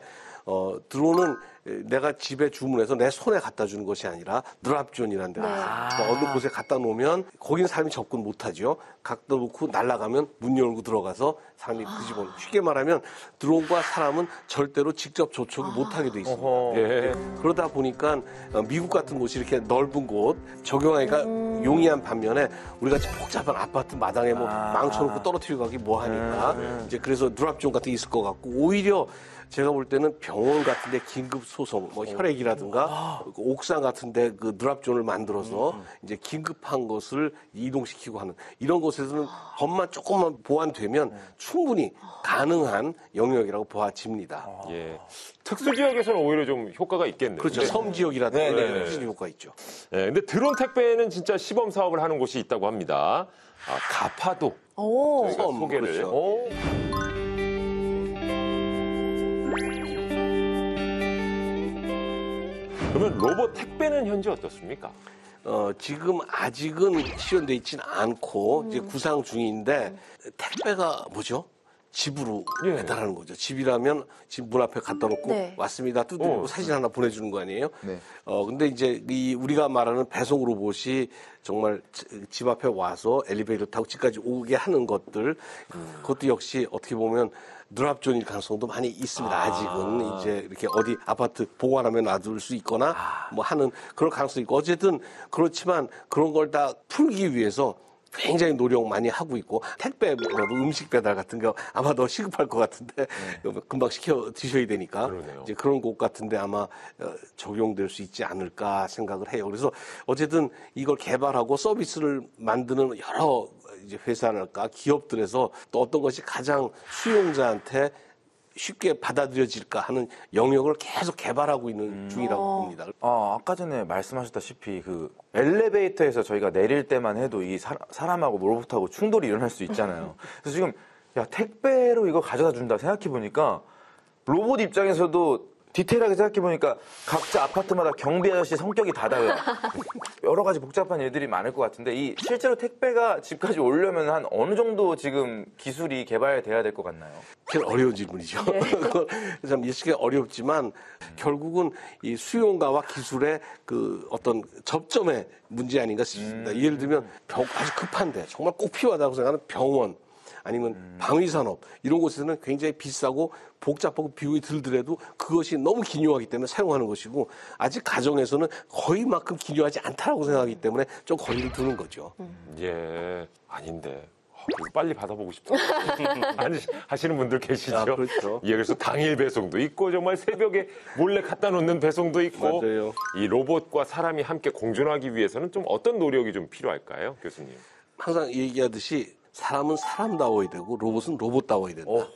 드론은 내가 집에 주문해서 내 손에 갖다 주는 것이 아니라 드랍존이라는 데 어느 곳에 갖다 놓으면 거기는 사람이 접근 못하죠. 갖다 놓고 날아가면 문 열고 들어가서 사람이 뒤집어. 쉽게 말하면 드론과 사람은 절대로 직접 접촉이 못하게 돼 있습니다. 예. 그러다 보니까 미국 같은 곳이 이렇게 넓은 곳 적용하기가 용이한 반면에 우리 같이 복잡한 아파트 마당에 뭐 망쳐놓고 떨어뜨리고 가기 뭐 하니까 이제 그래서 드랍존 같은 게 있을 것 같고 오히려 제가 볼 때는 병원 같은데 긴급 소송, 뭐 혈액이라든가 그 옥상 같은데 그 누랍존을 만들어서 이제 긴급한 것을 이동시키고 하는 이런 곳에서는 법만 조금만 보완되면 충분히 가능한 영역이라고 보아집니다. 예. 특수 지역에서는 오히려 좀 효과가 있겠네요. 그렇죠. 섬 지역이라든가 훨씬 효과가 있죠. 예, 근데 드론 택배는 진짜 시범 사업을 하는 곳이 있다고 합니다. 가파도 오. 저희가 소개를. 그렇죠. 오. 그러면 로봇 택배는 현재 어떻습니까? 지금 아직은 시연돼 있지는 않고 이제 구상 중인데 택배가 뭐죠? 집으로 예. 배달하는 거죠. 집이라면 집 문 앞에 갖다 놓고 네. 왔습니다. 뜯고 사진 하나 보내주는 거 아니에요? 네. 근데 이제 우리가 말하는 배송 로봇이 정말 집 앞에 와서 엘리베이터 타고 집까지 오게 하는 것들, 그것도 역시 어떻게 보면 누랍존일 가능성도 많이 있습니다. 아직은 이제 이렇게 어디 아파트 보관하면 놔둘 수 있거나 뭐 하는 그런 가능성이 있고 어쨌든 그렇지만 그런 걸 다 풀기 위해서 굉장히 노력 많이 하고 있고 택배라도 음식 배달 같은 거 아마 더 시급할 것 같은데 금방 시켜 드셔야 되니까 그러네요. 이제 그런 곳 같은데 아마 적용될 수 있지 않을까 생각을 해요. 그래서 어쨌든 이걸 개발하고 서비스를 만드는 여러 이제 회사랄까 기업들에서 또 어떤 것이 가장 수용자한테 쉽게 받아들여질까 하는 영역을 계속 개발하고 있는 중이라고 봅니다. 아까 전에 말씀하셨다시피 그 엘리베이터에서 저희가 내릴 때만 해도 이 사람하고 로봇하고 충돌이 일어날 수 있잖아요. 그래서 지금 야 택배로 이거 가져다 준다 생각해 보니까 로봇 입장에서도 디테일하게 생각해 보니까 각자 아파트마다 경비 아저씨 성격이 다 달라요. 여러 가지 복잡한 일들이 많을 것 같은데 이 실제로 택배가 집까지 오려면 한 어느 정도 지금 기술이 개발돼야 될 것 같나요? 굉장히 어려운 질문이죠. 그건 참 예측이 어렵지만 결국은 이 수용가와 기술의 그 어떤 접점의 문제 아닌가 싶습니다. 예를 들면 아주 급한데 정말 꼭 필요하다고 생각하는 병원 아니면 방위산업 이런 곳에서는 굉장히 비싸고 복잡하고 비용이 들더라도 그것이 너무 기묘하기 때문에 사용하는 것이고 아직 가정에서는 거의만큼 기묘하지 않다라고 생각하기 때문에 좀 거리를 두는 거죠. 예, 아닌데. 이거 빨리 받아보고 싶다. 아니, 하시는 분들 계시죠? 그렇죠. 예, 그래서 당일 배송도 있고, 정말 새벽에 몰래 갖다 놓는 배송도 있고. 맞아요. 이 로봇과 사람이 함께 공존하기 위해서는 좀 어떤 노력이 좀 필요할까요, 교수님? 항상 얘기하듯이 사람은 사람다워야 되고 로봇은 로봇다워야 된다.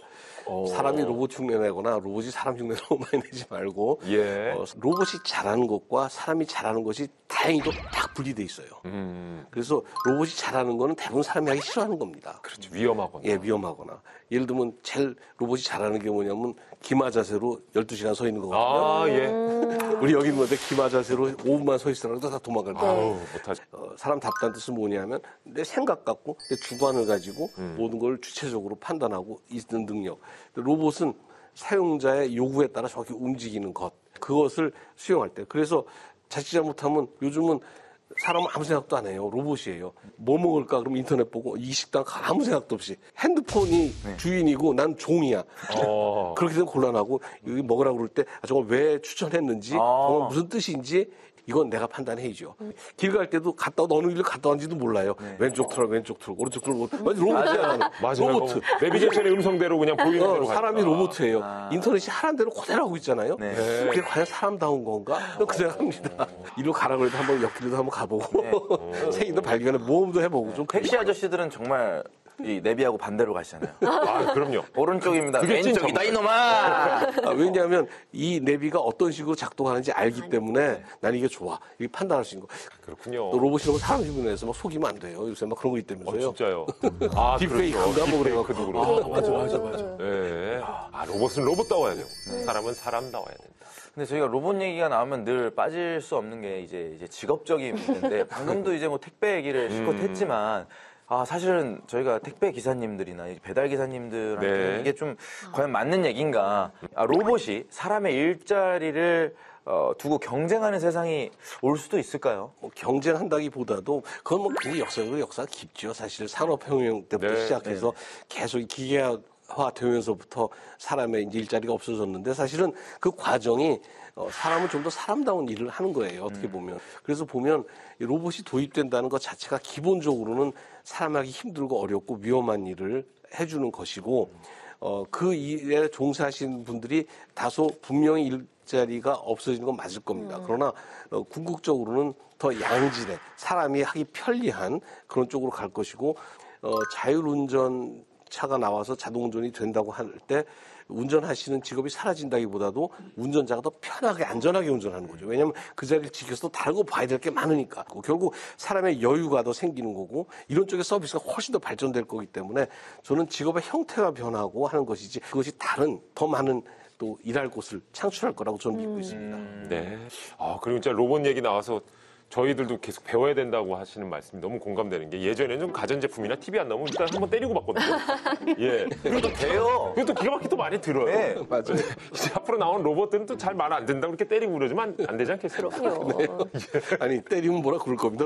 사람이 로봇 흉내내거나 로봇이 사람 흉내 너무 많이 내지 말고 예. 로봇이 잘하는 것과 사람이 잘하는 것이 다행히도 딱 분리돼 있어요. 그래서 로봇이 잘하는 거는 대부분 사람이 하기 싫어하는 겁니다. 그렇죠. 위험하거나. 예, 위험하거나. 예를 들면 제일 로봇이 잘하는 게 뭐냐면 기마 자세로 12시간 서 있는 거거든요. 예. 우리 여기 있는데 기마 자세로 5분만 서 있으라고 다 도망갈 거예요. 아우, 못하죠. 사람 답다는 뜻은 뭐냐면 내 생각 갖고 내 주관을 가지고 모든 걸 주체적으로 판단하고 있는 능력. 로봇은 사용자의 요구에 따라 정확히 움직이는 것. 그것을 수용할 때. 그래서 자칫 잘못하면 요즘은 사람은 아무 생각도 안 해요. 로봇이에요. 뭐 먹을까? 그럼 인터넷 보고 이 식당 아무 생각도 없이 핸드폰이 주인이고 난 종이야. 그렇게 되면 곤란하고 여기 먹으라고 그럴 때 저걸 왜 추천했는지 정말 무슨 뜻인지 이건 내가 판단해야죠. 길 갈 때도 어느 길로 갔다 왔는지도 몰라요. 왼쪽 트럭, 오른쪽 트럭. 완전 로봇이야. 맞아요. 로봇. 내비게이션의 음성대로 그냥 보이는 대로 사람이 가니까. 로봇이에요. 인터넷이 하라는 대로 그대로 하고 있잖아요. 그게 과연 사람다운 건가? 그 생각합니다. 이리로 가라 그래도 한번 옆길도 한번 가보고 생인도 발견해 모험도 해보고 좀 택시 아저씨들은 정말 이 내비하고 반대로 가시잖아요. 아, 그럼요. 오른쪽입니다. 그게 찐 왼쪽이다 이놈아. 왜냐하면 이 내비가 어떤 식으로 작동하는지 알기 때문에 난 이게 좋아. 이게 판단할 수 있는 거. 그렇군요. 또 로봇이라고 사람 흉내내서 막 속이면 안 돼요. 요새 막 그런 거 있다면서요. 진짜요. 아, 딥페이크인가 뭐 그래갖고. 맞아. 예. 로봇은 로봇다워야 되고, 사람은 사람다워야 된다. 근데 저희가 로봇 얘기가 나오면 늘 빠질 수 없는 게 이제 직업적인 문제인데 방금도 이제 뭐 택배 얘기를 실컷 했지만 사실은 저희가 택배 기사님들이나 배달 기사님들한테 이게 좀 과연 맞는 얘기인가? 로봇이 사람의 일자리를 두고 경쟁하는 세상이 올 수도 있을까요? 뭐 경쟁한다기보다도 그건 뭐 굉장히 역사가 깊죠. 사실 산업혁명 때부터 시작해서 계속 기계화 되면서부터 사람의 이제 일자리가 없어졌는데 사실은 그 과정이 사람은 좀 더 사람다운 일을 하는 거예요. 어떻게 보면. 그래서 보면 로봇이 도입된다는 것 자체가 기본적으로는 사람하기 힘들고 어렵고 위험한 일을 해주는 것이고 그 일에 종사하시는 분들이 다소 분명히 일자리가 없어지는 건 맞을 겁니다. 그러나 궁극적으로는 더 양질의 사람이 하기 편리한 그런 쪽으로 갈 것이고 자율운전 차가 나와서 자동운전이 된다고 할 때 운전하시는 직업이 사라진다기보다도 운전자가 더 편하게 안전하게 운전하는 거죠. 왜냐하면 그 자리를 지켜서 또 다르고 봐야 될 게 많으니까. 결국 사람의 여유가 더 생기는 거고 이런 쪽의 서비스가 훨씬 더 발전될 거기 때문에 저는 직업의 형태가 변하고 하는 것이지 그것이 다른 더 많은 또 일할 곳을 창출할 거라고 저는 믿고 있습니다. 네. 그리고 진짜 로봇 얘기 나와서 저희들도 계속 배워야 된다고 하시는 말씀이 너무 공감되는 게 예전에는 좀 가전제품이나 TV 안 나오면 일단 한번 때리고 봤거든요. 예. 그것도 돼요. 그것도 기가 막히게 또 많이 들어요. 네, 맞아요. 이제 앞으로 나오는 로봇들은 또 잘 말 안 된다고 그렇게 때리고 그러지만 안 되지 않겠어요? 아니 때리면 뭐라 그럴 겁니다.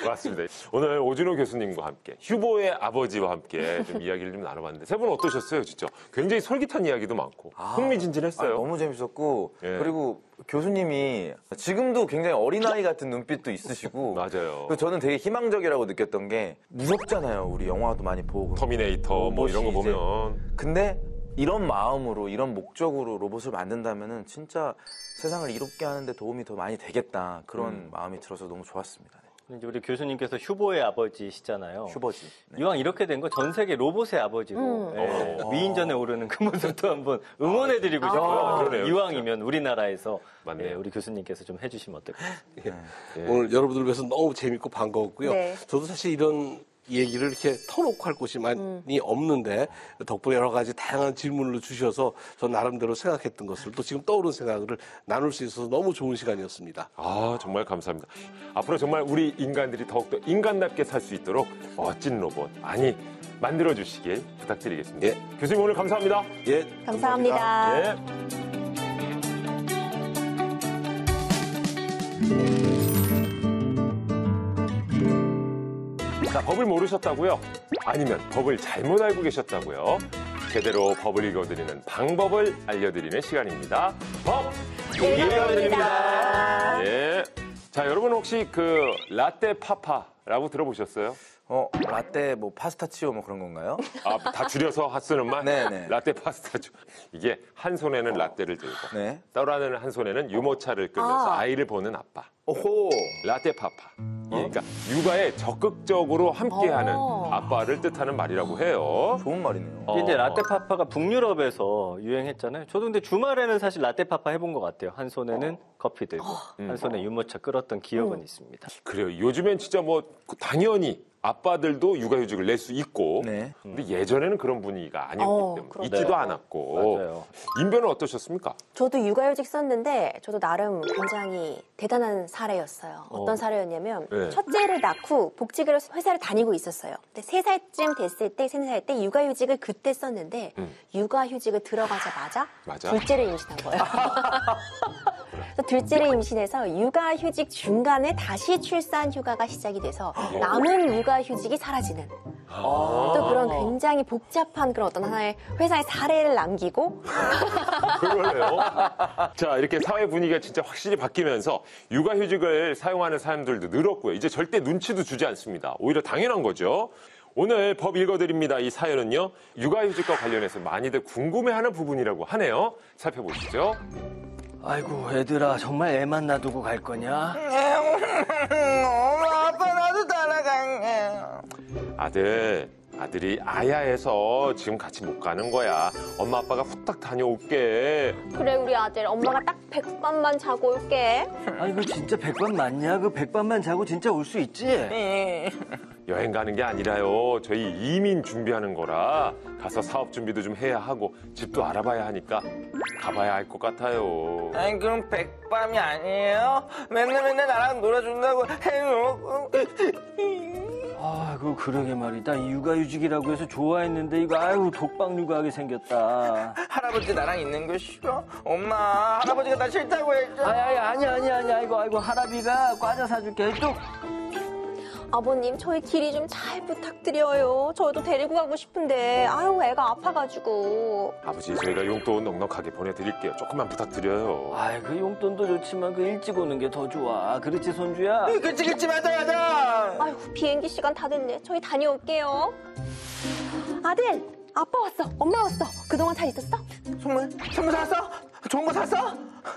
맞습니다. 오늘 오준호 교수님과 함께 휴보의 아버지와 함께 좀 이야기를 좀 나눠봤는데 세 분 어떠셨어요? 진짜 굉장히 솔깃한 이야기도 많고 흥미진진했어요. 너무 재밌었고 예. 그리고 교수님이 지금도 굉장히 어린아이 같은 눈빛도 있으시고 맞아요. 그래서 저는 되게 희망적이라고 느꼈던 게 무섭잖아요. 우리 영화도 많이 보고 터미네이터 뭐 이런 거 로봇이 이제. 보면 근데 이런 마음으로 이런 목적으로 로봇을 만든다면은 진짜 세상을 이롭게 하는데 도움이 더 많이 되겠다 그런 마음이 들어서 너무 좋았습니다. 네. 이제 우리 교수님께서 휴보의 아버지시잖아요. 휴버지. 네. 이왕 이렇게 된 거 전 세계 로봇의 아버지로 위인전에 오르는 그 모습도 한번 응원해드리고 싶어요. 그러네요, 이왕이면 우리나라에서 맞네요. 우리 교수님께서 좀 해주시면 어떨까요? 오늘 여러분들 뵈서 너무 재밌고 반가웠고요. 네. 저도 사실 이런 얘기를 이렇게 터놓고 할 곳이 많이 없는데 덕분에 여러 가지 다양한 질문을 주셔서 저 나름대로 생각했던 것을 또 지금 떠오른 생각을 나눌 수 있어서 너무 좋은 시간이었습니다. 정말 감사합니다. 앞으로 정말 우리 인간들이 더욱더 인간답게 살 수 있도록 멋진 로봇 많이 만들어 주시길 부탁드리겠습니다. 예. 교수님 오늘 감사합니다. 예. 감사합니다. 예. 자, 법을 모르셨다고요? 아니면 법을 잘못 알고 계셨다고요? 제대로 법을 읽어드리는 방법을 알려드리는 시간입니다. 법 읽어드립니다. 예. 자, 여러분 혹시 그 라떼 파파라고 들어보셨어요? 라떼 뭐 파스타치오 뭐 그런 건가요? 다 줄여서 쓰는 말? 네네. 라떼 파스타죠. 이게 한 손에는 라떼를 들고 네. 떠라는 한 손에는 유모차를 끌면서 아이를 보는 아빠. 오호. 라떼 파파. 그러니까 육아에 적극적으로 함께하는 아빠를 뜻하는 말이라고 해요. 좋은 말이네요. 이게 이제 라떼파파가 북유럽에서 유행했잖아요. 저도 근데 주말에는 사실 라떼파파 해본 것 같아요. 한 손에는 커피 들고 한 손에 유모차 끌었던 기억은 있습니다. 그래요. 요즘엔 진짜 뭐 당연히 아빠들도 육아휴직을 낼 수 있고 네. 근데 예전에는 그런 분위기가 아니었기 때문에 그렇죠. 있지도 않았고 맞아요. 인변은 어떠셨습니까? 저도 육아휴직 썼는데 저도 나름 굉장히 대단한 사례였어요. 어떤 사례였냐면 네. 첫째를 낳고 복직을 회사를 다니고 있었어요. 근데 3살쯤 됐을 때, 3살 때 육아휴직을 그때 썼는데 육아휴직을 들어가자마자 맞아. 둘째를 임신한 거예요. 그래서 둘째를 임신해서 육아휴직 중간에 다시 출산 휴가가 시작이 돼서 남은 육아휴직이 사라지는 또 그런 굉장히 복잡한 그런 어떤 하나의 회사의 사례를 남기고 그러네요. 자, 이렇게 사회 분위기가 진짜 확실히 바뀌면서 육아휴직을 사용하는 사람들도 늘었고요. 이제 절대 눈치도 주지 않습니다. 오히려 당연한 거죠. 오늘 법 읽어드립니다. 이 사연은요. 육아휴직과 관련해서 많이들 궁금해하는 부분이라고 하네요. 살펴보시죠. 아이고 애들아 정말 애만 놔두고 갈 거냐? 엄마 아빠 나도 따라갈게. 아들이 아야해서 지금 같이 못 가는 거야. 엄마 아빠가 후딱 다녀올게. 그래 우리 아들 엄마가 딱 100밤만 자고 올게. 아니 그 진짜 100반 맞냐? 그 100반만 자고 진짜 올 수 있지? 여행 가는 게 아니라요. 저희 이민 준비하는 거라 가서 사업 준비도 좀 해야 하고 집도 알아봐야 하니까 가봐야 할 것 같아요. 아니 그럼 100밤이 아니에요? 맨날 나랑 놀아준다고 해요. 아이고 그러게 말이다. 이 육아휴직이라고 해서 좋아했는데 이거 아유 독박 육아하게 생겼다. 할아버지 나랑 있는 거 싫어? 엄마 할아버지가 나 싫다고 했죠. 아니 아이고 할아비가 과자 사줄게. 또 아버님 저희 길이 좀 잘 부탁드려요. 저도 데리고 가고 싶은데 아유 애가 아파가지고. 아버지 저희가 용돈 넉넉하게 보내드릴게요. 조금만 부탁드려요. 아이 그 용돈도 좋지만 그 일찍 오는 게 더 좋아. 그렇지 손주야? 그치 맞아. 아유 비행기 시간 다 됐네. 저희 다녀올게요. 아들 아빠 왔어. 엄마 왔어. 그동안 잘 있었어? 선물 사왔어? 좋은 거 샀어?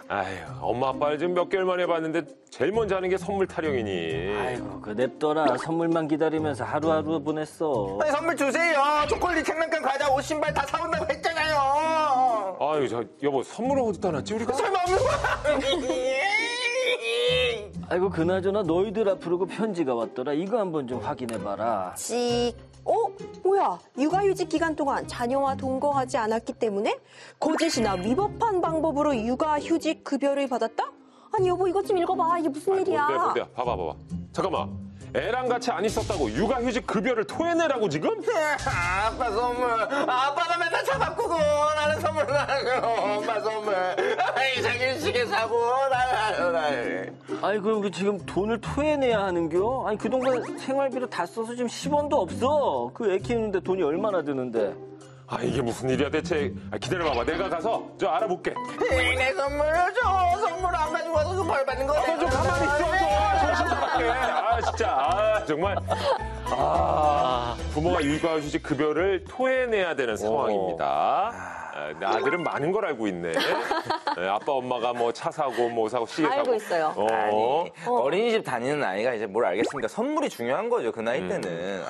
아휴, 엄마 아빠를 지금 몇 개월 만에 봤는데 제일 먼저 하는 게 선물 타령이니. 아이고, 그 냅둬라. 선물만 기다리면서 하루하루 보냈어. 아니, 선물 주세요. 초콜릿, 장난감, 과자, 옷, 신발 다 사온다고 했잖아요. 아유, 여보, 선물을 어디다 놨지? 우리가. 설마 없는 거야? 아이고, 그나저나 너희들 앞으로 그 편지가 왔더라. 이거 한번 좀 확인해봐라. 뭐야? 육아휴직 기간 동안 자녀와 동거하지 않았기 때문에 거짓이나 위법한 방법으로 육아휴직 급여를 받았다? 아니 여보 이것 좀 읽어봐. 이게 무슨 일이야? 뭔데? 봐봐. 잠깐만. 애랑 같이 안 있었다고 육아휴직 급여를 토해내라고 지금? 아빠 선물. 아빠가 맨날 차 바꾸고 나는 선물 나요. 엄마 선물. 자기 시계 사고 나는. 아니, 그럼 그 지금 돈을 토해내야 하는겨? 아니, 그동안 생활비로 다 써서 지금 10원도 없어. 그 애 키우는데 돈이 얼마나 드는데. 아, 이게 무슨 일이야 대체. 기다려봐봐. 내가 가서 저 알아볼게. 내 선물을 줘. 선물 안 가지고 와서 그 벌 받는 거네. 좀 가만히 있어. 정신 차릴게. 아, 진짜. 정말. 부모가 육아휴직 급여를 토해내야 되는 상황입니다. 아들은 많은 걸 알고 있네. 아빠 엄마가 뭐 차 사고 뭐 사고 시계 사고. 알고 있어요. 아니, 어린이집 다니는 아이가 이제 뭘 알겠습니까? 선물이 중요한 거죠, 그 나이 때는.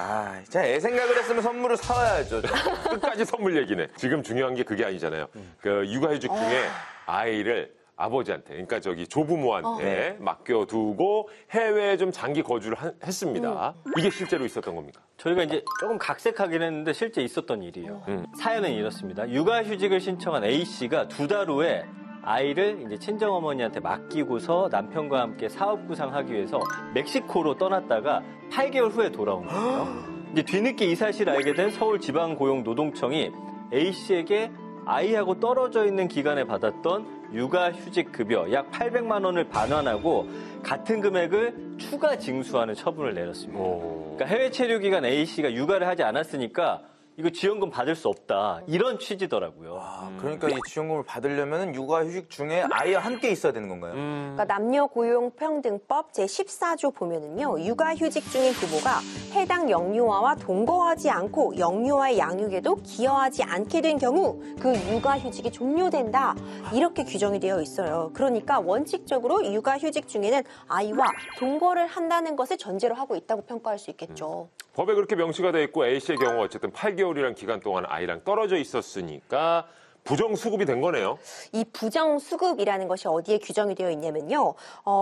진짜 애 생각을 했으면 선물을 사와야죠. 끝까지 선물 얘기네. 지금 중요한 게 그게 아니잖아요. 그 육아휴직 중에 아이를 아버지한테, 그러니까 저기 조부모한테 맡겨두고 해외에 좀 장기 거주를 했습니다. 이게 실제로 있었던 겁니까? 저희가 이제 조금 각색하긴 했는데 실제 있었던 일이에요. 사연은 이렇습니다. 육아휴직을 신청한 A씨가 2달 후에 아이를 이제 친정어머니한테 맡기고서 남편과 함께 사업 구상하기 위해서 멕시코로 떠났다가 8개월 후에 돌아온 거예요. 이제 뒤늦게 이 사실을 알게 된 서울지방고용노동청이 A씨에게 아이하고 떨어져 있는 기간에 받았던 육아휴직 급여 약 800만 원을 반환하고 같은 금액을 추가 징수하는 처분을 내렸습니다. 그러니까 해외 체류 기간 A씨가 육아를 하지 않았으니까 이거 지원금 받을 수 없다. 이런 취지더라고요. 그러니까 이 지원금을 받으려면 육아휴직 중에 아이와 함께 있어야 되는 건가요? 그러니까 남녀고용평등법 제14조 보면은요, 육아휴직 중인 부모가 해당 영유아와 동거하지 않고 영유아의 양육에도 기여하지 않게 된 경우 그 육아휴직이 종료된다. 이렇게 규정이 되어 있어요. 그러니까 원칙적으로 육아휴직 중에는 아이와 동거를 한다는 것을 전제로 하고 있다고 평가할 수 있겠죠. 법에 그렇게 명시가 돼 있고 A씨의 경우 어쨌든 8개월이라는 기간 동안 아이랑 떨어져 있었으니까 부정수급이 된 거네요. 이 부정수급이라는 것이 어디에 규정이 되어 있냐면요.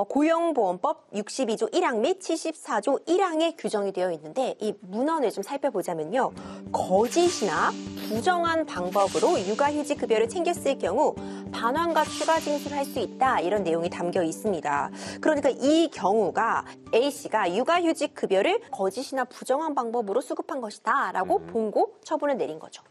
고용보험법 62조 1항 및 74조 1항에 규정이 되어 있는데 이 문헌을 좀 살펴보자면요. 거짓이나 부정한 방법으로 육아휴직 급여를 챙겼을 경우 반환과 추가 징수를 할 수 있다. 이런 내용이 담겨 있습니다. 그러니까 이 경우가 A씨가 육아휴직 급여를 거짓이나 부정한 방법으로 수급한 것이다. 라고 봉고 처분을 내린 거죠.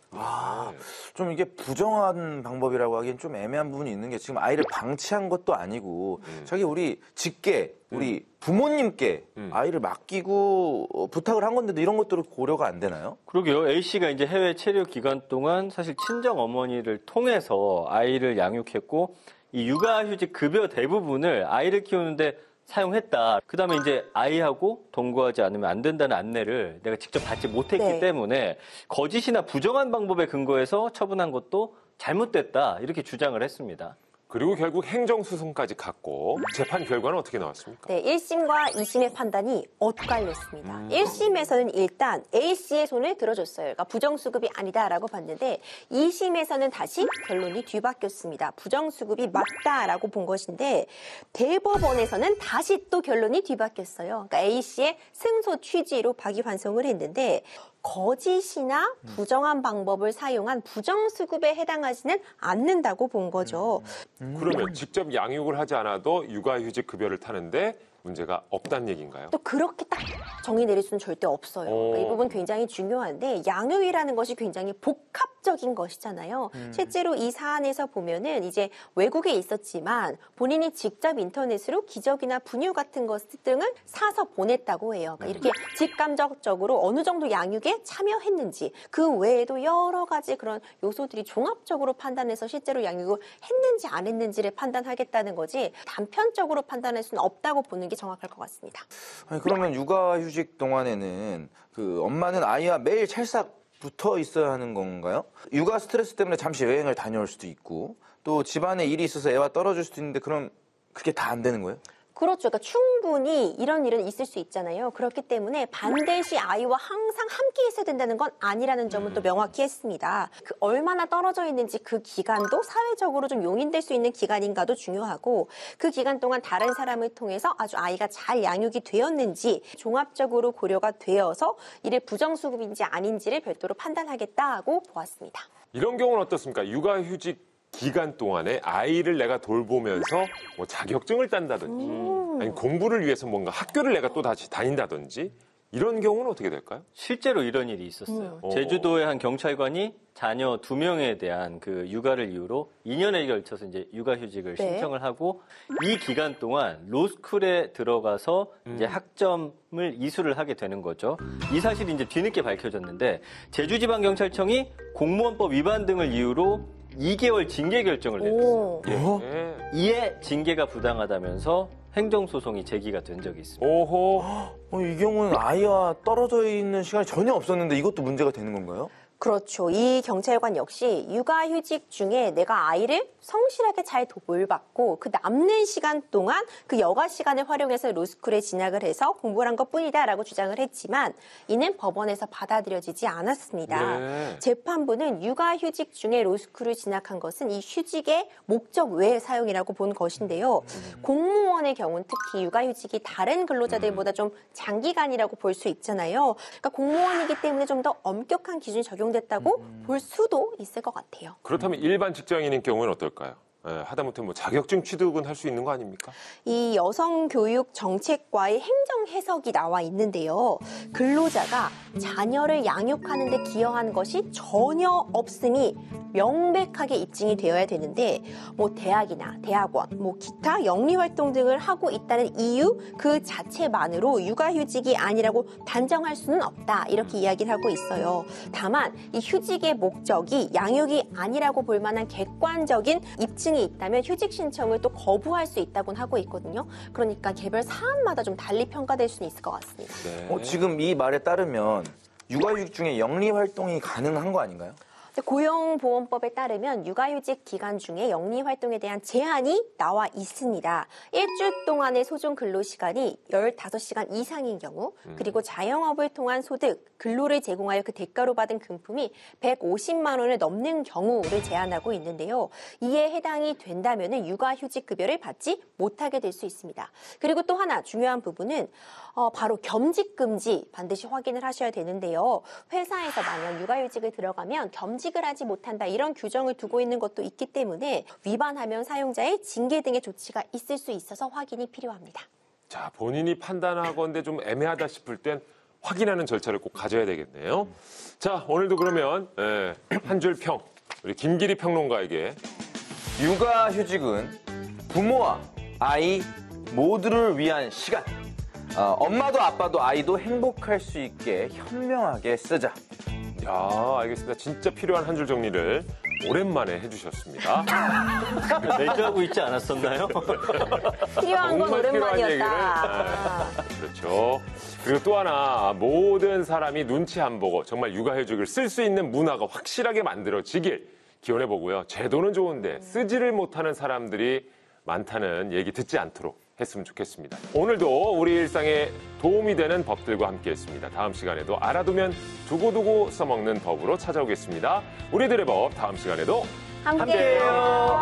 좀 이게 부정한 방법이라고 하기엔 좀 애매한 부분이 있는 게 지금 아이를 방치한 것도 아니고 자기 우리 직계, 우리 부모님께 아이를 맡기고 부탁을 한 건데도 이런 것들은 고려가 안 되나요? 그러게요. A씨가 이제 해외 체류 기간 동안 사실 친정 어머니를 통해서 아이를 양육했고 이 육아휴직 급여 대부분을 아이를 키우는데 사용했다. 그다음에 이제 아이하고 동거하지 않으면 안 된다는 안내를 내가 직접 받지 못했기 때문에 거짓이나 부정한 방법에 근거해서 처분한 것도 잘못됐다. 이렇게 주장을 했습니다. 그리고 결국 행정소송까지 갔고 재판 결과는 어떻게 나왔습니까? 네, 1심과 2심의 판단이 엇갈렸습니다. 1심에서는 일단 A씨의 손을 들어줬어요. 그러니까 부정수급이 아니다라고 봤는데 2심에서는 다시 결론이 뒤바뀌었습니다. 부정수급이 맞다라고 본 것인데 대법원에서는 다시 또 결론이 뒤바뀌었어요. 그러니까 A씨의 승소 취지로 박이환송을 했는데 거짓이나 부정한 방법을 사용한 부정수급에 해당하지는 않는다고 본 거죠. 그러면 직접 양육을 하지 않아도 육아휴직 급여를 타는데 문제가 없다는 얘기인가요? 또 그렇게 딱 정의 내릴 수는 절대 없어요. 그러니까 이 부분 굉장히 중요한데 양육이라는 것이 굉장히 복합적인 것이잖아요. 실제로 이 사안에서 보면은 이제 외국에 있었지만 본인이 직접 인터넷으로 기저귀나 분유 같은 것 등을 사서 보냈다고 해요. 그러니까 이렇게 직감적으로 어느 정도 양육에 참여했는지 그 외에도 여러 가지 그런 요소들이 종합적으로 판단해서 실제로 양육을 했는지 안 했는지를 판단하겠다는 거지 단편적으로 판단할 수는 없다고 보는 게 정확할 것 같습니다. 아니, 그러면 육아휴직 동안에는 그 엄마는 아이와 매일 찰싹 붙어 있어야 하는 건가요? 육아 스트레스 때문에 잠시 여행을 다녀올 수도 있고 또 집안에 일이 있어서 애와 떨어질 수도 있는데 그럼 그게 다 안 되는 거예요? 그렇죠. 그러니까 충분히 이런 일은 있을 수 있잖아요. 그렇기 때문에 반드시 아이와 항상 함께 있어야 된다는 건 아니라는 점은 또 명확히 했습니다. 그 얼마나 떨어져 있는지 그 기간도 사회적으로 좀 용인될 수 있는 기간인가도 중요하고 그 기간 동안 다른 사람을 통해서 아주 아이가 잘 양육이 되었는지 종합적으로 고려가 되어서 이를 부정수급인지 아닌지를 별도로 판단하겠다고 보았습니다. 이런 경우는 어떻습니까? 육아휴직 기간 동안에 아이를 내가 돌보면서 뭐 자격증을 딴다든지 아니 공부를 위해서 뭔가 학교를 내가 또 다시 다닌다든지 이런 경우는 어떻게 될까요? 실제로 이런 일이 있었어요. 제주도의 한 경찰관이 자녀 2명에 대한 그 육아를 이유로 2년에 걸쳐서 이제 육아휴직을 네. 신청을 하고 이 기간 동안 로스쿨에 들어가서 이제 학점을 이수를 하게 되는 거죠. 이 사실이 이제 뒤늦게 밝혀졌는데 제주지방경찰청이 공무원법 위반 등을 이유로 2개월 징계 결정을 내렸어요. 예. 이에 징계가 부당하다면서 행정소송이 제기가 된 적이 있습니다. 오호. 이 경우는 아이와 떨어져 있는 시간이 전혀 없었는데 이것도 문제가 되는 건가요? 그렇죠. 이 경찰관 역시 육아휴직 중에 내가 아이를 성실하게 잘 돌봤고 그 남는 시간 동안 그 여가 시간을 활용해서 로스쿨에 진학을 해서 공부를 한 것뿐이다라고 주장을 했지만 이는 법원에서 받아들여지지 않았습니다. 네. 재판부는 육아휴직 중에 로스쿨을 진학한 것은 이 휴직의 목적 외 사용이라고 본 것인데요. 공무원의 경우는 특히 육아휴직이 다른 근로자들보다 좀 장기간이라고 볼 수 있잖아요. 그러니까 공무원이기 때문에 좀 더 엄격한 기준이 적용됐다고 볼 수도 있을 것 같아요. 그렇다면 일반 직장인인 경우는 어떨까요? 예, 하다못해 뭐 자격증 취득은 할 수 있는 거 아닙니까? 이 여성교육정책과의 행정 해석이 나와 있는데요. 근로자가 자녀를 양육하는 데 기여한 것이 전혀 없음이 명백하게 입증이 되어야 되는데 뭐 대학이나 대학원, 뭐 기타 영리활동 등을 하고 있다는 이유 그 자체만으로 육아휴직이 아니라고 단정할 수는 없다. 이렇게 이야기를 하고 있어요. 다만 이 휴직의 목적이 양육이 아니라고 볼 만한 객관적인 입증이 있다면 휴직 신청을 또 거부할 수 있다고는 하고 있거든요. 그러니까 개별 사안마다 좀 달리 평가될 수는 있을 것 같습니다. 네. 지금 이 말에 따르면 육아휴직 중에 영리활동이 가능한 거 아닌가요? 고용보험법에 따르면 육아휴직 기간 중에 영리활동에 대한 제한이 나와 있습니다. 일주 동안의 소중 근로시간이 15시간 이상인 경우 그리고 자영업을 통한 소득, 근로를 제공하여 그 대가로 받은 금품이 150만 원을 넘는 경우를 제한하고 있는데요. 이에 해당이 된다면 육아휴직 급여를 받지 못하게 될 수 있습니다. 그리고 또 하나 중요한 부분은 바로 겸직금지 반드시 확인을 하셔야 되는데요. 회사에서 만약 육아휴직을 들어가면 겸직을 하지 못한다 이런 규정을 두고 있는 것도 있기 때문에 위반하면 사용자의 징계 등의 조치가 있을 수 있어서 확인이 필요합니다. 자, 본인이 판단하건대 좀 애매하다 싶을 땐 확인하는 절차를 꼭 가져야 되겠네요. 자, 오늘도 그러면 한 줄 평, 우리 김기리 평론가에게 육아휴직은 부모와 아이 모두를 위한 시간. 엄마도 아빠도 아이도 행복할 수 있게 현명하게 쓰자. 야, 알겠습니다. 진짜 필요한 한 줄 정리를 오랜만에 해주셨습니다. 매주 하고 있지 않았었나요? 필요한 건 정말 필요한 오랜만이었다. 그렇죠. 그리고 또 하나 모든 사람이 눈치 안 보고 정말 육아휴직을 쓸 수 있는 문화가 확실하게 만들어지길 기원해보고요. 제도는 좋은데 쓰지를 못하는 사람들이 많다는 얘기 듣지 않도록 했으면 좋겠습니다. 오늘도 우리 일상에 도움이 되는 법들과 함께했습니다. 다음 시간에도 알아두면 두고두고 써먹는 법으로 찾아오겠습니다. 우리들의 법 다음 시간에도 함께해요.